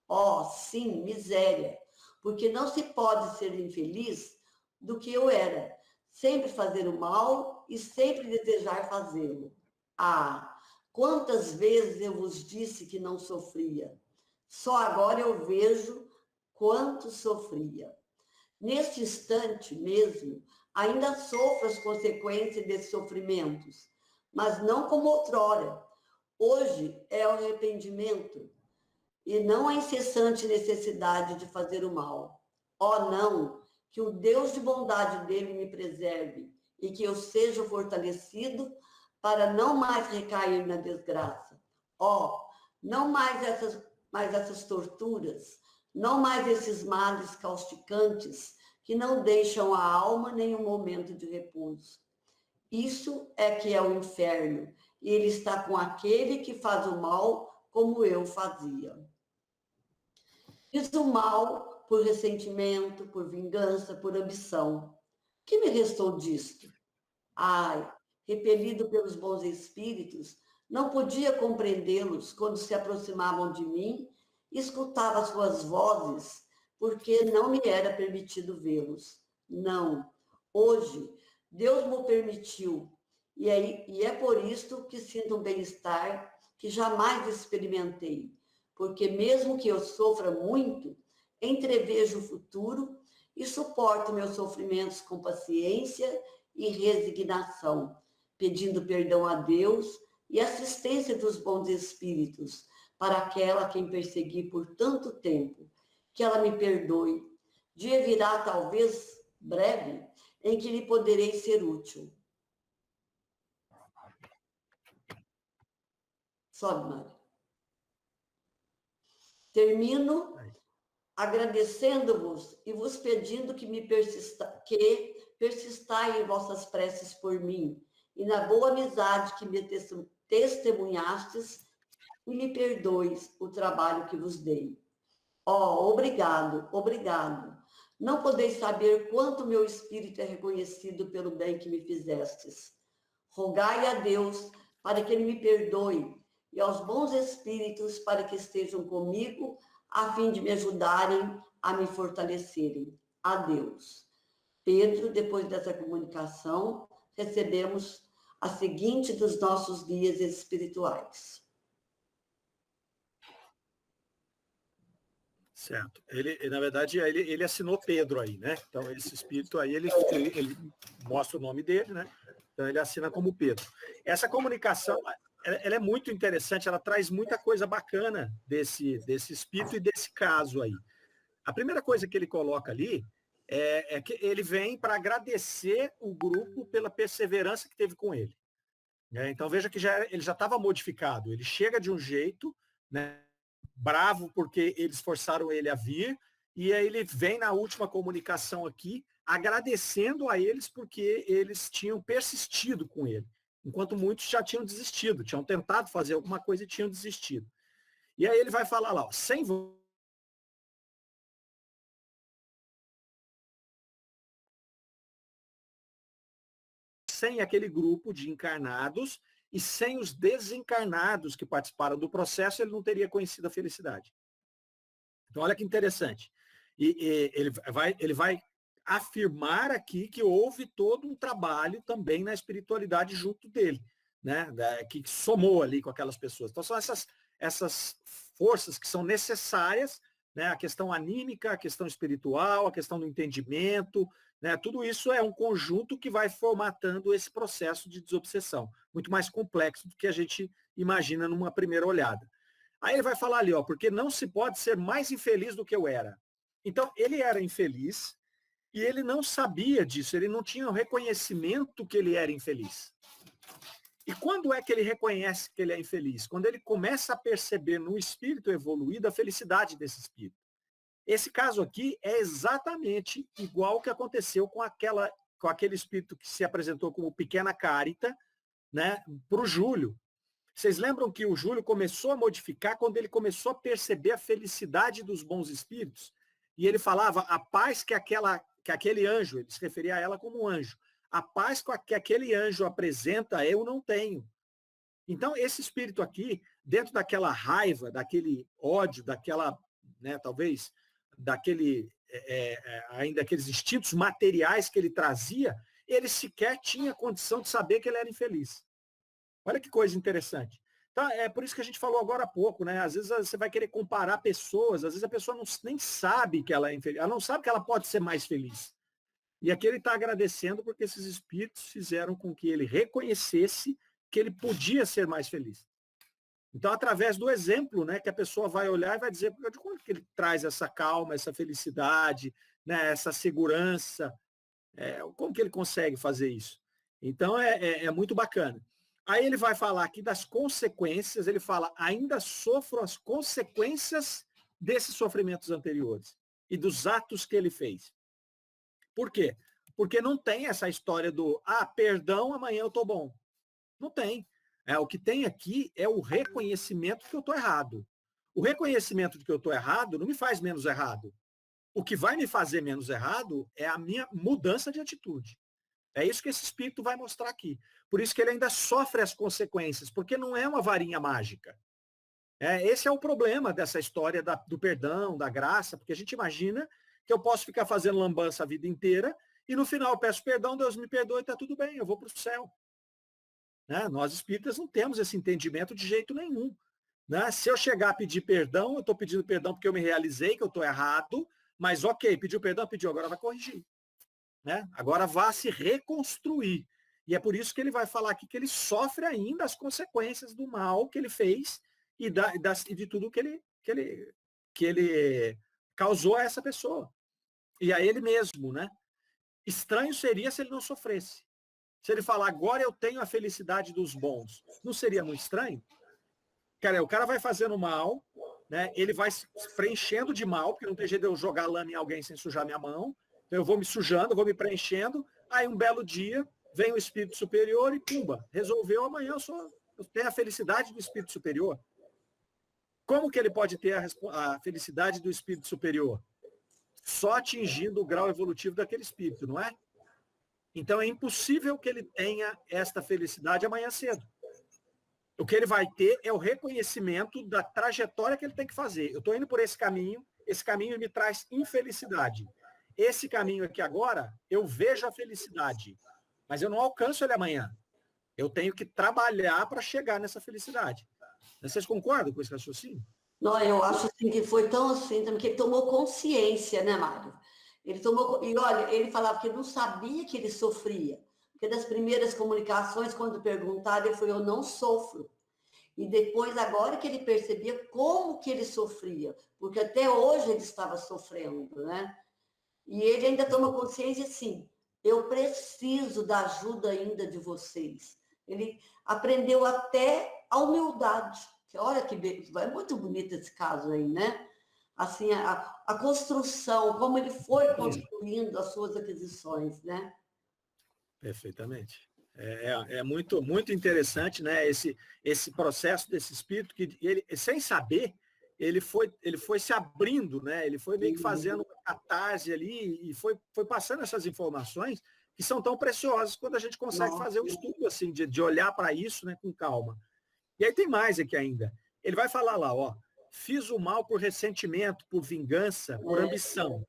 Oh, sim, miséria, porque não se pode ser infeliz do que eu era, sempre fazer o mal e sempre desejar fazê-lo. Ah, quantas vezes eu vos disse que não sofria? Só agora eu vejo quanto sofria. Neste instante mesmo, ainda sofro as consequências desses sofrimentos, mas não como outrora. Hoje é o arrependimento e não a incessante necessidade de fazer o mal. Oh, não, que o Deus de bondade dele me preserve e que eu seja fortalecido para não mais recair na desgraça. Oh, não mais essas torturas, não mais esses males causticantes que não deixam a alma nenhum momento de repouso. Isso é que é o inferno, e ele está com aquele que faz o mal como eu fazia. Fiz o mal por ressentimento, por vingança, por ambição. O que me restou disto? Ai, repelido pelos bons espíritos, não podia compreendê-los quando se aproximavam de mim e escutava suas vozes, porque não me era permitido vê-los. Não. Hoje, Deus me permitiu, e é por isto que sinto um bem-estar que jamais experimentei, porque mesmo que eu sofra muito, entrevejo o futuro e suporto meus sofrimentos com paciência e resignação, pedindo perdão a Deus e assistência dos bons espíritos para aquela a quem persegui por tanto tempo, que ela me perdoe. Dia virá, talvez breve, em que lhe poderei ser útil. Sobe, Mário. Termino agradecendo-vos e vos pedindo que persistai em vossas preces por mim e na boa amizade que me testemunhastes e me perdoes o trabalho que vos dei. Oh, obrigado, obrigado. Não podeis saber quanto meu espírito é reconhecido pelo bem que me fizestes. Rogai a Deus para que ele me perdoe e aos bons espíritos para que estejam comigo a fim de me ajudarem a me fortalecerem. Adeus. Pedro, depois dessa comunicação, recebemos a seguinte dos nossos guias espirituais. Certo. Ele, na verdade, ele assinou Pedro aí, né? Então, esse espírito aí, ele mostra o nome dele, né? Então, ele assina como Pedro. Essa comunicação, ela é muito interessante, ela traz muita coisa bacana desse espírito e desse caso aí. A primeira coisa que ele coloca ali é que ele vem para agradecer o grupo pela perseverança que teve com ele. Então, veja que ele já estava modificado. Ele chega de um jeito, né? Bravo porque eles forçaram ele a vir, e aí ele vem na última comunicação aqui agradecendo a eles porque eles tinham persistido com ele, enquanto muitos já tinham desistido, tinham tentado fazer alguma coisa e tinham desistido. E aí ele vai falar lá, ó, sem aquele grupo de encarnados e sem os desencarnados que participaram do processo, ele não teria conhecido a felicidade. Então, olha que interessante. E ele vai afirmar aqui que houve todo um trabalho também na espiritualidade junto dele, né? Que somou ali com aquelas pessoas. Então, são essas forças que são necessárias, né? A questão anímica, a questão espiritual, a questão do entendimento, né? Tudo isso é um conjunto que vai formatando esse processo de desobsessão, muito mais complexo do que a gente imagina numa primeira olhada. Aí ele vai falar ali, ó, porque não se pode ser mais infeliz do que eu era. Então, ele era infeliz e ele não sabia disso, ele não tinha o reconhecimento que ele era infeliz. E quando é que ele reconhece que ele é infeliz? Quando ele começa a perceber no espírito evoluído a felicidade desse espírito. Esse caso aqui é exatamente igual ao que aconteceu com aquele espírito que se apresentou como pequena Cárita, né, para o Júlio. Vocês lembram que o Júlio começou a modificar quando ele começou a perceber a felicidade dos bons espíritos? E ele falava, a paz que aquele anjo, ele se referia a ela como um anjo, a paz que aquele anjo apresenta, eu não tenho. Então, esse espírito aqui, dentro daquela raiva, daquele ódio, daquela, né, talvez, ainda aqueles instintos materiais que ele trazia, ele sequer tinha condição de saber que ele era infeliz. Olha que coisa interessante. Então, é por isso que a gente falou agora há pouco, né? Às vezes você vai querer comparar pessoas, às vezes a pessoa nem sabe que ela é infeliz, ela não sabe que ela pode ser mais feliz. E aqui ele está agradecendo porque esses espíritos fizeram com que ele reconhecesse que ele podia ser mais feliz. Então, através do exemplo, né, que a pessoa vai olhar e vai dizer, de como que ele traz essa calma, essa felicidade, né, essa segurança, como que ele consegue fazer isso? Então, é muito bacana. Aí ele vai falar aqui das consequências, ele fala, ainda sofro as consequências desses sofrimentos anteriores e dos atos que ele fez. Por quê? Porque não tem essa história do, perdão, amanhã eu estou bom. Não tem. O que tem aqui é o reconhecimento de que eu estou errado. O reconhecimento de que eu estou errado não me faz menos errado. O que vai me fazer menos errado é a minha mudança de atitude. É isso que esse espírito vai mostrar aqui. Por isso que ele ainda sofre as consequências, porque não é uma varinha mágica. Esse é o problema dessa história do perdão, da graça, porque a gente imagina que eu posso ficar fazendo lambança a vida inteira e no final eu peço perdão, Deus me perdoe, está tudo bem, eu vou para o céu. Né? Nós espíritas não temos esse entendimento de jeito nenhum. Né? Se eu chegar a pedir perdão, eu estou pedindo perdão porque eu me realizei que eu estou errado, mas ok, pediu perdão, pediu, agora vai corrigir. Né? Agora vá se reconstruir. E é por isso que ele vai falar aqui que ele sofre ainda as consequências do mal que ele fez e de tudo que ele causou a essa pessoa. E a ele mesmo, né? Estranho seria se ele não sofresse. Se ele falar, agora eu tenho a felicidade dos bons. Não seria muito estranho? Cara, o cara vai fazendo mal, né? Ele vai se preenchendo de mal, porque não tem jeito de eu jogar lama em alguém sem sujar minha mão. Então eu vou me sujando, vou me preenchendo. Aí um belo dia, vem o espírito superior e pumba, resolveu, amanhã eu tenho a felicidade do espírito superior. Como que ele pode ter a felicidade do espírito superior? Só atingindo o grau evolutivo daquele espírito, não é? Então é impossível que ele tenha esta felicidade amanhã cedo. O que ele vai ter é o reconhecimento da trajetória que ele tem que fazer. Eu estou indo por esse caminho me traz infelicidade. Esse caminho aqui agora, eu vejo a felicidade, mas eu não alcanço ele amanhã. Eu tenho que trabalhar para chegar nessa felicidade. Vocês concordam com esse raciocínio? Não, eu acho assim, que foi tão assim também, que ele tomou consciência, né, Mário? E olha, ele falava que não sabia que ele sofria. Porque das primeiras comunicações, quando perguntaram, ele falou, eu não sofro. E depois, agora que ele percebia como que ele sofria, porque até hoje ele estava sofrendo, né? E ele ainda toma consciência assim, eu preciso da ajuda ainda de vocês. Ele aprendeu até a humildade. Olha que é muito bonito esse caso aí, né? Assim, a construção, como ele foi construindo as suas aquisições, né? Perfeitamente. É muito, muito interessante, né? Esse processo desse espírito que ele, sem saber, ele foi se abrindo, né? Ele foi meio que fazendo uma catarse ali e foi passando essas informações que são tão preciosas quando a gente consegue fazer o estudo assim, de olhar para isso, né, com calma. E aí tem mais aqui ainda. Ele vai falar lá, ó, fiz o mal por ressentimento, por vingança, por ambição. O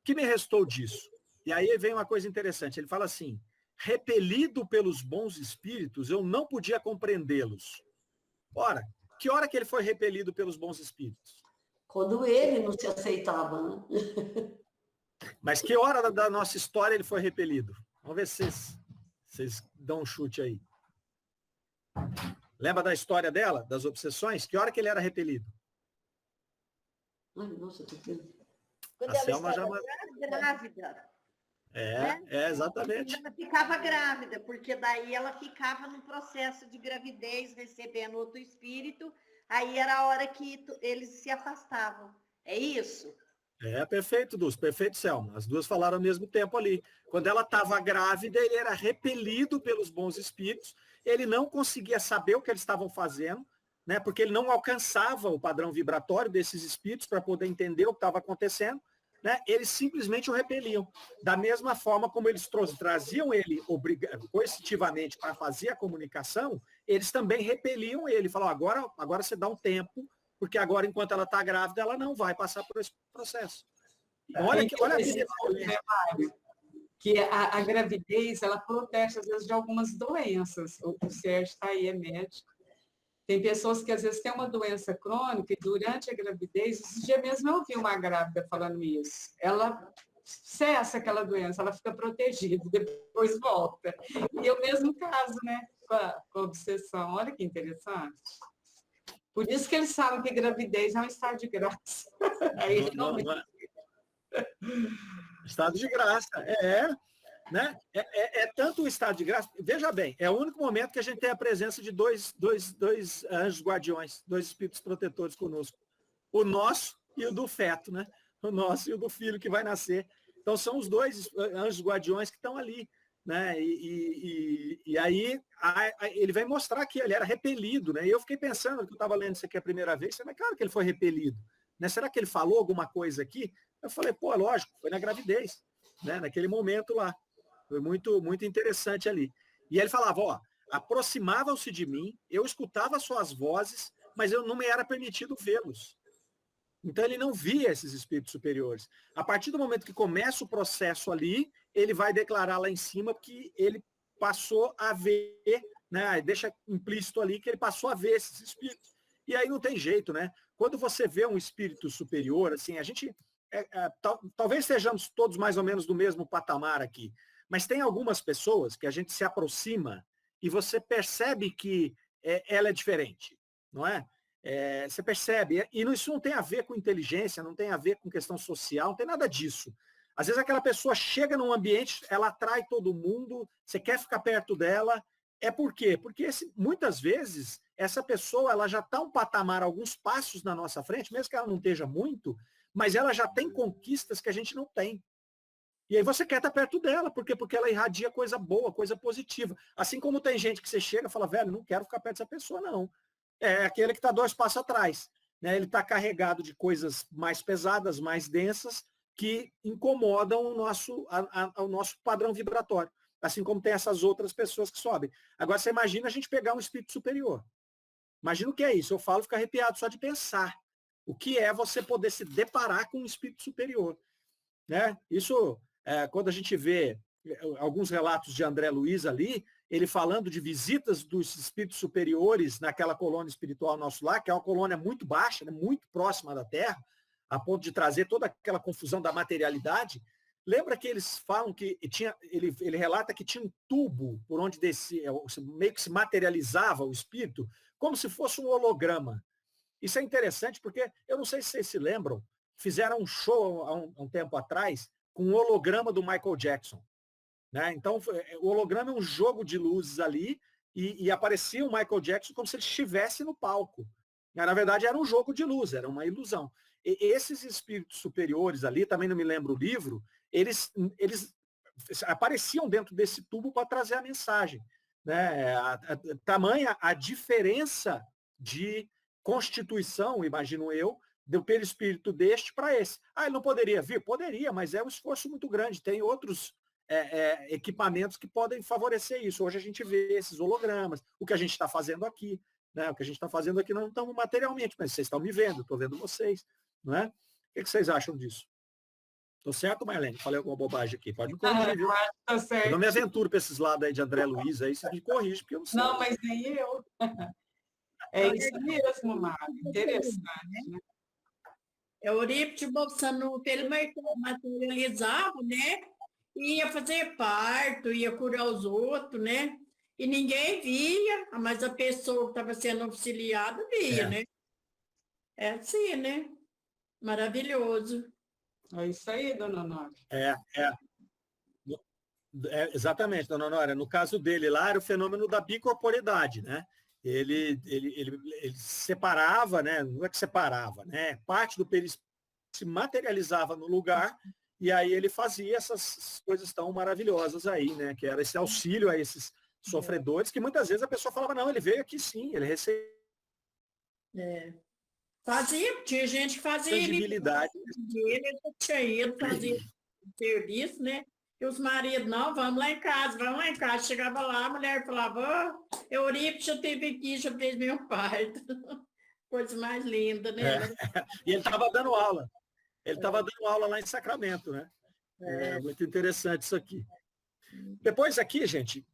que me restou disso? E aí vem uma coisa interessante. Ele fala assim, repelido pelos bons espíritos, eu não podia compreendê-los. Ora, que hora que ele foi repelido pelos bons espíritos? Quando ele não se aceitava, né? Mas que hora da nossa história ele foi repelido? Vamos ver se vocês dão um chute aí. Lembra da história dela, das obsessões? Que hora que ele era repelido? Ai, nossa, eu tô vendo. Quando A ela Selma já... estava grávida. Né? Exatamente. Ela ficava grávida, porque daí ela ficava no processo de gravidez, recebendo outro espírito, aí era a hora que eles se afastavam. É isso? Perfeito, Dulce, perfeito, Selma. As duas falaram ao mesmo tempo ali. Quando ela estava grávida, ele era repelido pelos bons espíritos, ele não conseguia saber o que eles estavam fazendo, né? Porque ele não alcançava o padrão vibratório desses espíritos para poder entender o que estava acontecendo, né? Eles simplesmente o repeliam. Da mesma forma como eles traziam ele coercitivamente para fazer a comunicação, eles também repeliam ele. Falaram, agora você dá um tempo, porque agora, enquanto ela está grávida, ela não vai passar por esse processo. Olha que a gravidez, ela protege, às vezes, de algumas doenças. O Sérgio está aí, é médico. Tem pessoas que, às vezes, têm uma doença crônica e, durante a gravidez, esse dia mesmo eu ouvi uma grávida falando isso. Ela cessa aquela doença, ela fica protegida, depois volta. E é o mesmo caso, né, com a obsessão. Olha que interessante. Por isso que eles falam que gravidez é um estado de graça. Aí não. Estado de graça, né? É tanto o estado de graça. Veja bem, é o único momento que a gente tem a presença de dois anjos guardiões, dois espíritos protetores conosco. O nosso e o do feto, né? O nosso e o do filho que vai nascer. Então são os dois anjos guardiões que estão ali, né? E aí ele vai mostrar que ele era repelido, né? E eu fiquei pensando que eu estava lendo isso aqui a primeira vez, mas claro que ele foi repelido, né? Será que ele falou alguma coisa aqui? Eu falei, lógico, foi na gravidez, né? Naquele momento lá. Foi muito, muito interessante ali. E ele falava, aproximavam-se de mim, eu escutava suas vozes, mas eu não me era permitido vê-los. Então ele não via esses espíritos superiores. A partir do momento que começa o processo ali, ele vai declarar lá em cima que ele passou a ver, né? Deixa implícito ali que ele passou a ver esses espíritos. E aí não tem jeito, né? Quando você vê um espírito superior, assim, a gente... talvez estejamos todos mais ou menos do mesmo patamar aqui, mas tem algumas pessoas que a gente se aproxima e você percebe que ela é diferente, não é? Você percebe, e isso não tem a ver com inteligência, não tem a ver com questão social, não tem nada disso. Às vezes aquela pessoa chega num ambiente, ela atrai todo mundo, você quer ficar perto dela, por quê? Porque muitas vezes essa pessoa ela já está um patamar, alguns passos na nossa frente, mesmo que ela não esteja muito, mas ela já tem conquistas que a gente não tem. E aí você quer estar perto dela, por quê? Porque ela irradia coisa boa, coisa positiva. Assim como tem gente que você chega e fala, velho, não quero ficar perto dessa pessoa, não. É aquele que está 2 passos atrás. Né? Ele está carregado de coisas mais pesadas, mais densas, que incomodam o nosso padrão vibratório. Assim como tem essas outras pessoas que sobem. Agora, você imagina a gente pegar um espírito superior. Imagina o que é isso. Eu falo, fico arrepiado só de pensar. O que é você poder se deparar com um espírito superior. Né? Isso, quando a gente vê alguns relatos de André Luiz ali, ele falando de visitas dos espíritos superiores naquela colônia espiritual nosso lá, que é uma colônia muito baixa, né? Muito próxima da Terra, a ponto de trazer toda aquela confusão da materialidade. Lembra que eles falam que ele relata que tinha um tubo por onde descia, meio que se materializava o espírito, como se fosse um holograma. Isso é interessante porque, eu não sei se vocês se lembram, fizeram um show há um tempo atrás com um holograma do Michael Jackson. Né? Então, o holograma é um jogo de luzes ali e aparecia o Michael Jackson como se ele estivesse no palco. Na verdade, era um jogo de luz, era uma ilusão. E esses espíritos superiores ali, também não me lembro o livro, eles apareciam dentro desse tubo para trazer a mensagem. Né? Tamanha a diferença de constituição, imagino eu, do perispírito deste para esse. Ele não poderia vir? Poderia, mas é um esforço muito grande. Tem outros equipamentos que podem favorecer isso. Hoje a gente vê esses hologramas, o que a gente está fazendo aqui, né? O que a gente está fazendo aqui não estamos materialmente, mas vocês estão me vendo, estou vendo vocês, não é? O que vocês acham disso? Estou certo, Marlene? Falei alguma bobagem aqui, pode me corrigir, viu? Tá certo. Eu não me aventuro para esses lados aí de André Luiz, aí você me corrige, porque eu não sei. Não, mas nem eu. É isso mesmo, Mari. Interessante, né? Eurípides Bolsonaro, ele materializava, né? Ia fazer parto, ia curar os outros, né? E ninguém via, mas a pessoa que estava sendo auxiliada via, né? É assim, né? Maravilhoso. É isso aí, dona Nora. Exatamente, dona Nora. No caso dele lá, era o fenômeno da bicorporeidade, né? Ele separava, né? Não é que separava, né? Parte do perispírito se materializava no lugar e aí ele fazia essas coisas tão maravilhosas aí, né? Que era esse auxílio a esses sofredores, que muitas vezes a pessoa falava, não, ele veio aqui sim, ele recebeu. Fazia, tinha gente que fazia tangibilidade. Ele tinha ido fazer serviço, né? E os maridos, não, vamos lá em casa. Chegava lá, a mulher falava, Eurípides já teve aqui, já fez meu parto. Coisa mais linda, né? E ele estava dando aula. Ele estava dando aula lá em Sacramento, né? É muito interessante isso aqui. Depois aqui, gente,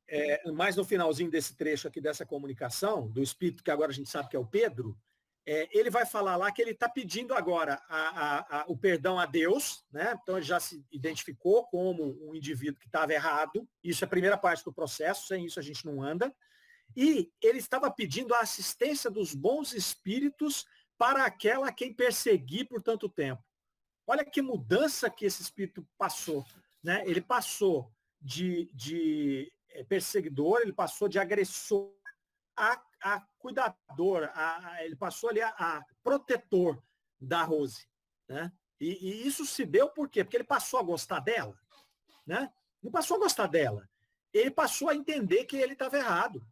mais no finalzinho desse trecho aqui dessa comunicação, do espírito que agora a gente sabe que é o Pedro, ele vai falar lá que ele está pedindo agora o perdão a Deus, né? Então ele já se identificou como um indivíduo que estava errado, isso é a primeira parte do processo, sem isso a gente não anda, e ele estava pedindo a assistência dos bons espíritos para aquela a quem perseguir por tanto tempo. Olha que mudança que esse espírito passou, né? Ele passou de perseguidor, ele passou de agressor a cuidador, ele passou ali a protetor da Rose, né? E isso se deu por quê? Porque ele passou a gostar dela, né? Não passou a gostar dela, ele passou a entender que ele estava errado.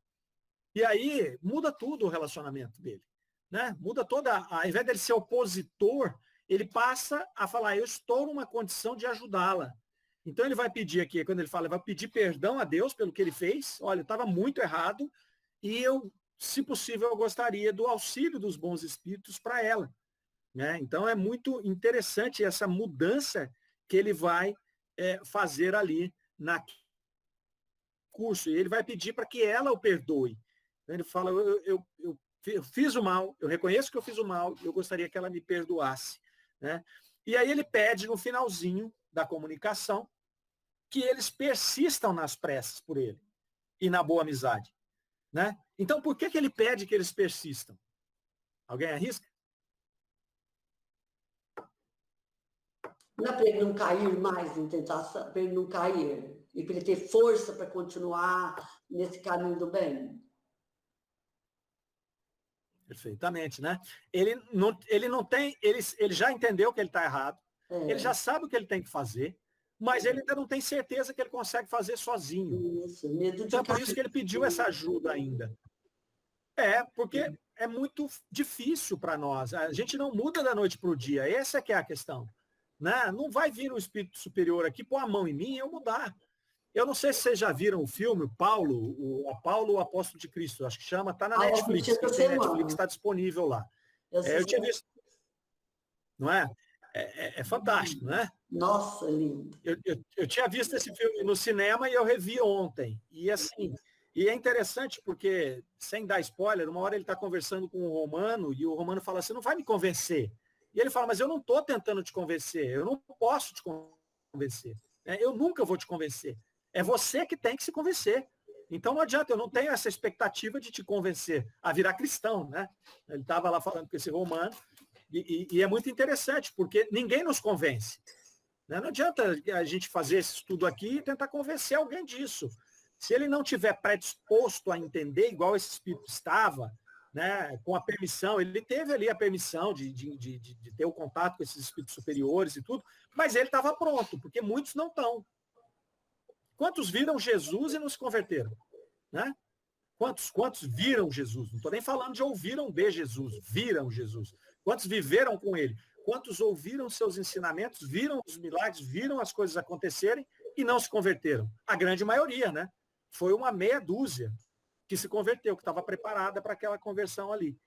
E aí muda tudo o relacionamento dele, né? Muda toda, ao invés dele ser opositor, ele passa a falar, eu estou numa condição de ajudá-la. Então ele vai pedir aqui, quando ele fala, ele vai pedir perdão a Deus pelo que ele fez, olha, eu estava muito errado, e eu, se possível, eu gostaria do auxílio dos bons espíritos para ela, né? Então é muito interessante essa mudança que ele vai fazer ali na curso, e ele vai pedir para que ela o perdoe. Ele fala, eu fiz o mal, eu reconheço que eu fiz o mal, eu gostaria que ela me perdoasse, né? E aí ele pede no finalzinho da comunicação que eles persistam nas preces por ele e na boa amizade, né? Então, por que ele pede que eles persistam? Alguém arrisca? Não é para ele não cair mais em tentação, para ele não cair, e para ele ter força para continuar nesse caminho do bem. Perfeitamente, né? Ele não tem, ele já entendeu que ele está errado, ele já sabe o que ele tem que fazer, mas ele ainda não tem certeza que ele consegue fazer sozinho. Isso, medo de então é por isso que ele pediu essa ajuda ainda. Porque é muito difícil para nós. A gente não muda da noite para o dia. Essa é que é a questão, né? Não vai vir um espírito superior aqui, pôr a mão em mim e eu mudar. Eu não sei se vocês já viram o filme, Paulo, o Apóstolo de Cristo, acho que chama, está na Netflix. Netflix está disponível lá. Eu tinha visto. Não é? É fantástico, não é? Nossa, lindo. Eu tinha visto esse filme no cinema e eu revi ontem. E assim, e é interessante porque, sem dar spoiler, uma hora ele está conversando com o Romano e o Romano fala assim, não vai me convencer. E ele fala, mas eu não estou tentando te convencer, eu não posso te convencer. Eu nunca vou te convencer. É você que tem que se convencer. Então não adianta, eu não tenho essa expectativa de te convencer a virar cristão, né? Ele estava lá falando com esse Romano. E é muito interessante, porque ninguém nos convence, né? Não adianta a gente fazer esse estudo aqui e tentar convencer alguém disso. Se ele não tiver predisposto a entender, igual esse espírito estava, né, com a permissão, ele teve ali a permissão de ter o contato com esses espíritos superiores e tudo, mas ele estava pronto, porque muitos não estão. Quantos viram Jesus e não se converteram? Né? Quantos viram Jesus? Não estou nem falando de ouviram de Jesus, viram Jesus. Quantos viveram com ele? Quantos ouviram seus ensinamentos, viram os milagres, viram as coisas acontecerem que não se converteram? A grande maioria, né? Foi uma meia dúzia que se converteu, que estava preparada para aquela conversão ali.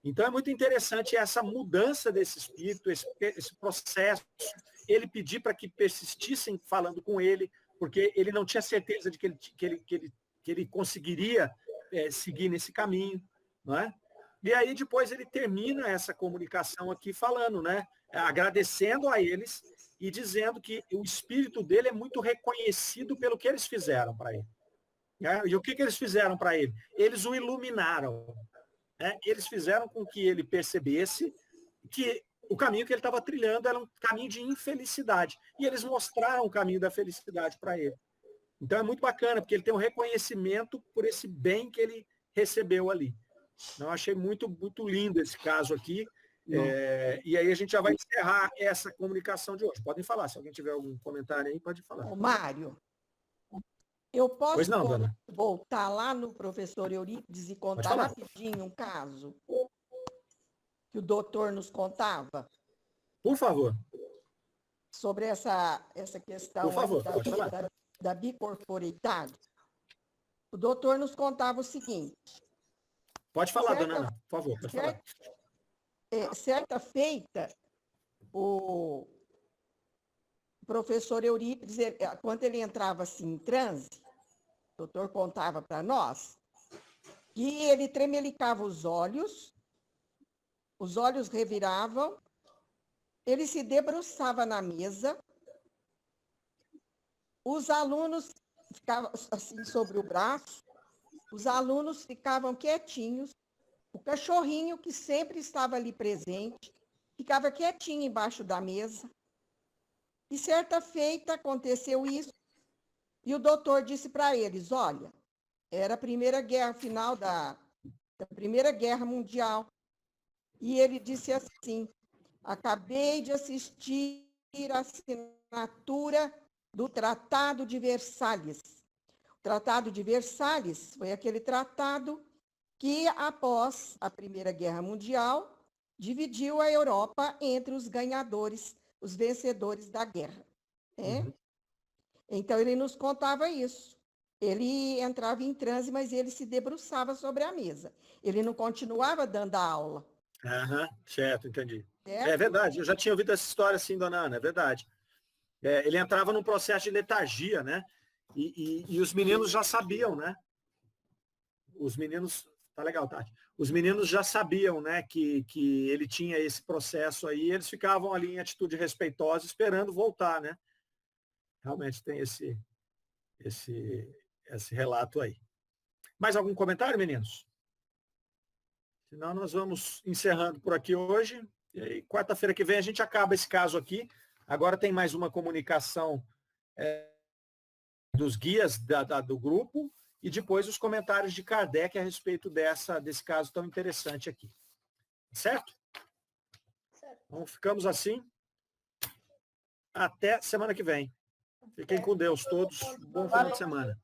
Então é muito interessante essa mudança desse espírito, esse processo, ele pedir para que persistissem falando com ele, porque ele não tinha certeza de que ele conseguiria seguir nesse caminho, não é? E aí depois ele termina essa comunicação aqui falando, né? Agradecendo a eles e dizendo que o espírito dele é muito reconhecido pelo que eles fizeram para ele. Né? E o que eles fizeram para ele? Eles o iluminaram. Né? Eles fizeram com que ele percebesse que o caminho que ele estava trilhando era um caminho de infelicidade. E eles mostraram o caminho da felicidade para ele. Então é muito bacana, porque ele tem um reconhecimento por esse bem que ele recebeu ali. Eu achei muito, muito lindo esse caso aqui. E aí a gente já vai encerrar essa comunicação de hoje. Podem falar, se alguém tiver algum comentário aí, pode falar. Ô, Mário, eu posso Pois não, dona. voltar lá no professor Eurípides e contar rapidinho um caso que o doutor nos contava? Por favor. Sobre essa questão Por favor, pode falar. Da bicorporeidade. O doutor nos contava o seguinte. Pode falar, dona Ana, por favor, pode falar. Certa feita, o professor Eurípides, quando ele entrava assim em transe, o doutor contava para nós, que ele tremelicava os olhos reviravam, ele se debruçava na mesa, os alunos ficavam assim sobre o braço, os alunos ficavam quietinhos, o cachorrinho que sempre estava ali presente, ficava quietinho embaixo da mesa. E certa feita aconteceu isso, e o doutor disse para eles, olha, era a Primeira Guerra, final da Primeira Guerra Mundial, e ele disse assim, acabei de assistir a assinatura do Tratado de Versalhes. O Tratado de Versalhes foi aquele tratado que, após a Primeira Guerra Mundial, dividiu a Europa entre os ganhadores, os vencedores da guerra. Né? Uhum. Então, ele nos contava isso. Ele entrava em transe, mas ele se debruçava sobre a mesa. Ele não continuava dando a aula. Certo, entendi. Certo? É verdade, eu já tinha ouvido essa história assim, dona Ana, é verdade. Ele entrava num processo de letargia, né? E os meninos já sabiam, né? Os meninos... Tá legal, Tati. Os meninos já sabiam, né, que ele tinha esse processo aí, eles ficavam ali em atitude respeitosa, esperando voltar, né? Realmente tem esse relato aí. Mais algum comentário, meninos? Senão nós vamos encerrando por aqui hoje. E aí, quarta-feira que vem a gente acaba esse caso aqui. Agora tem mais uma comunicação dos guias do grupo e depois os comentários de Kardec a respeito desse caso tão interessante aqui. Certo? Então ficamos assim. Até semana que vem. Fiquem com Deus todos. Bom final de semana.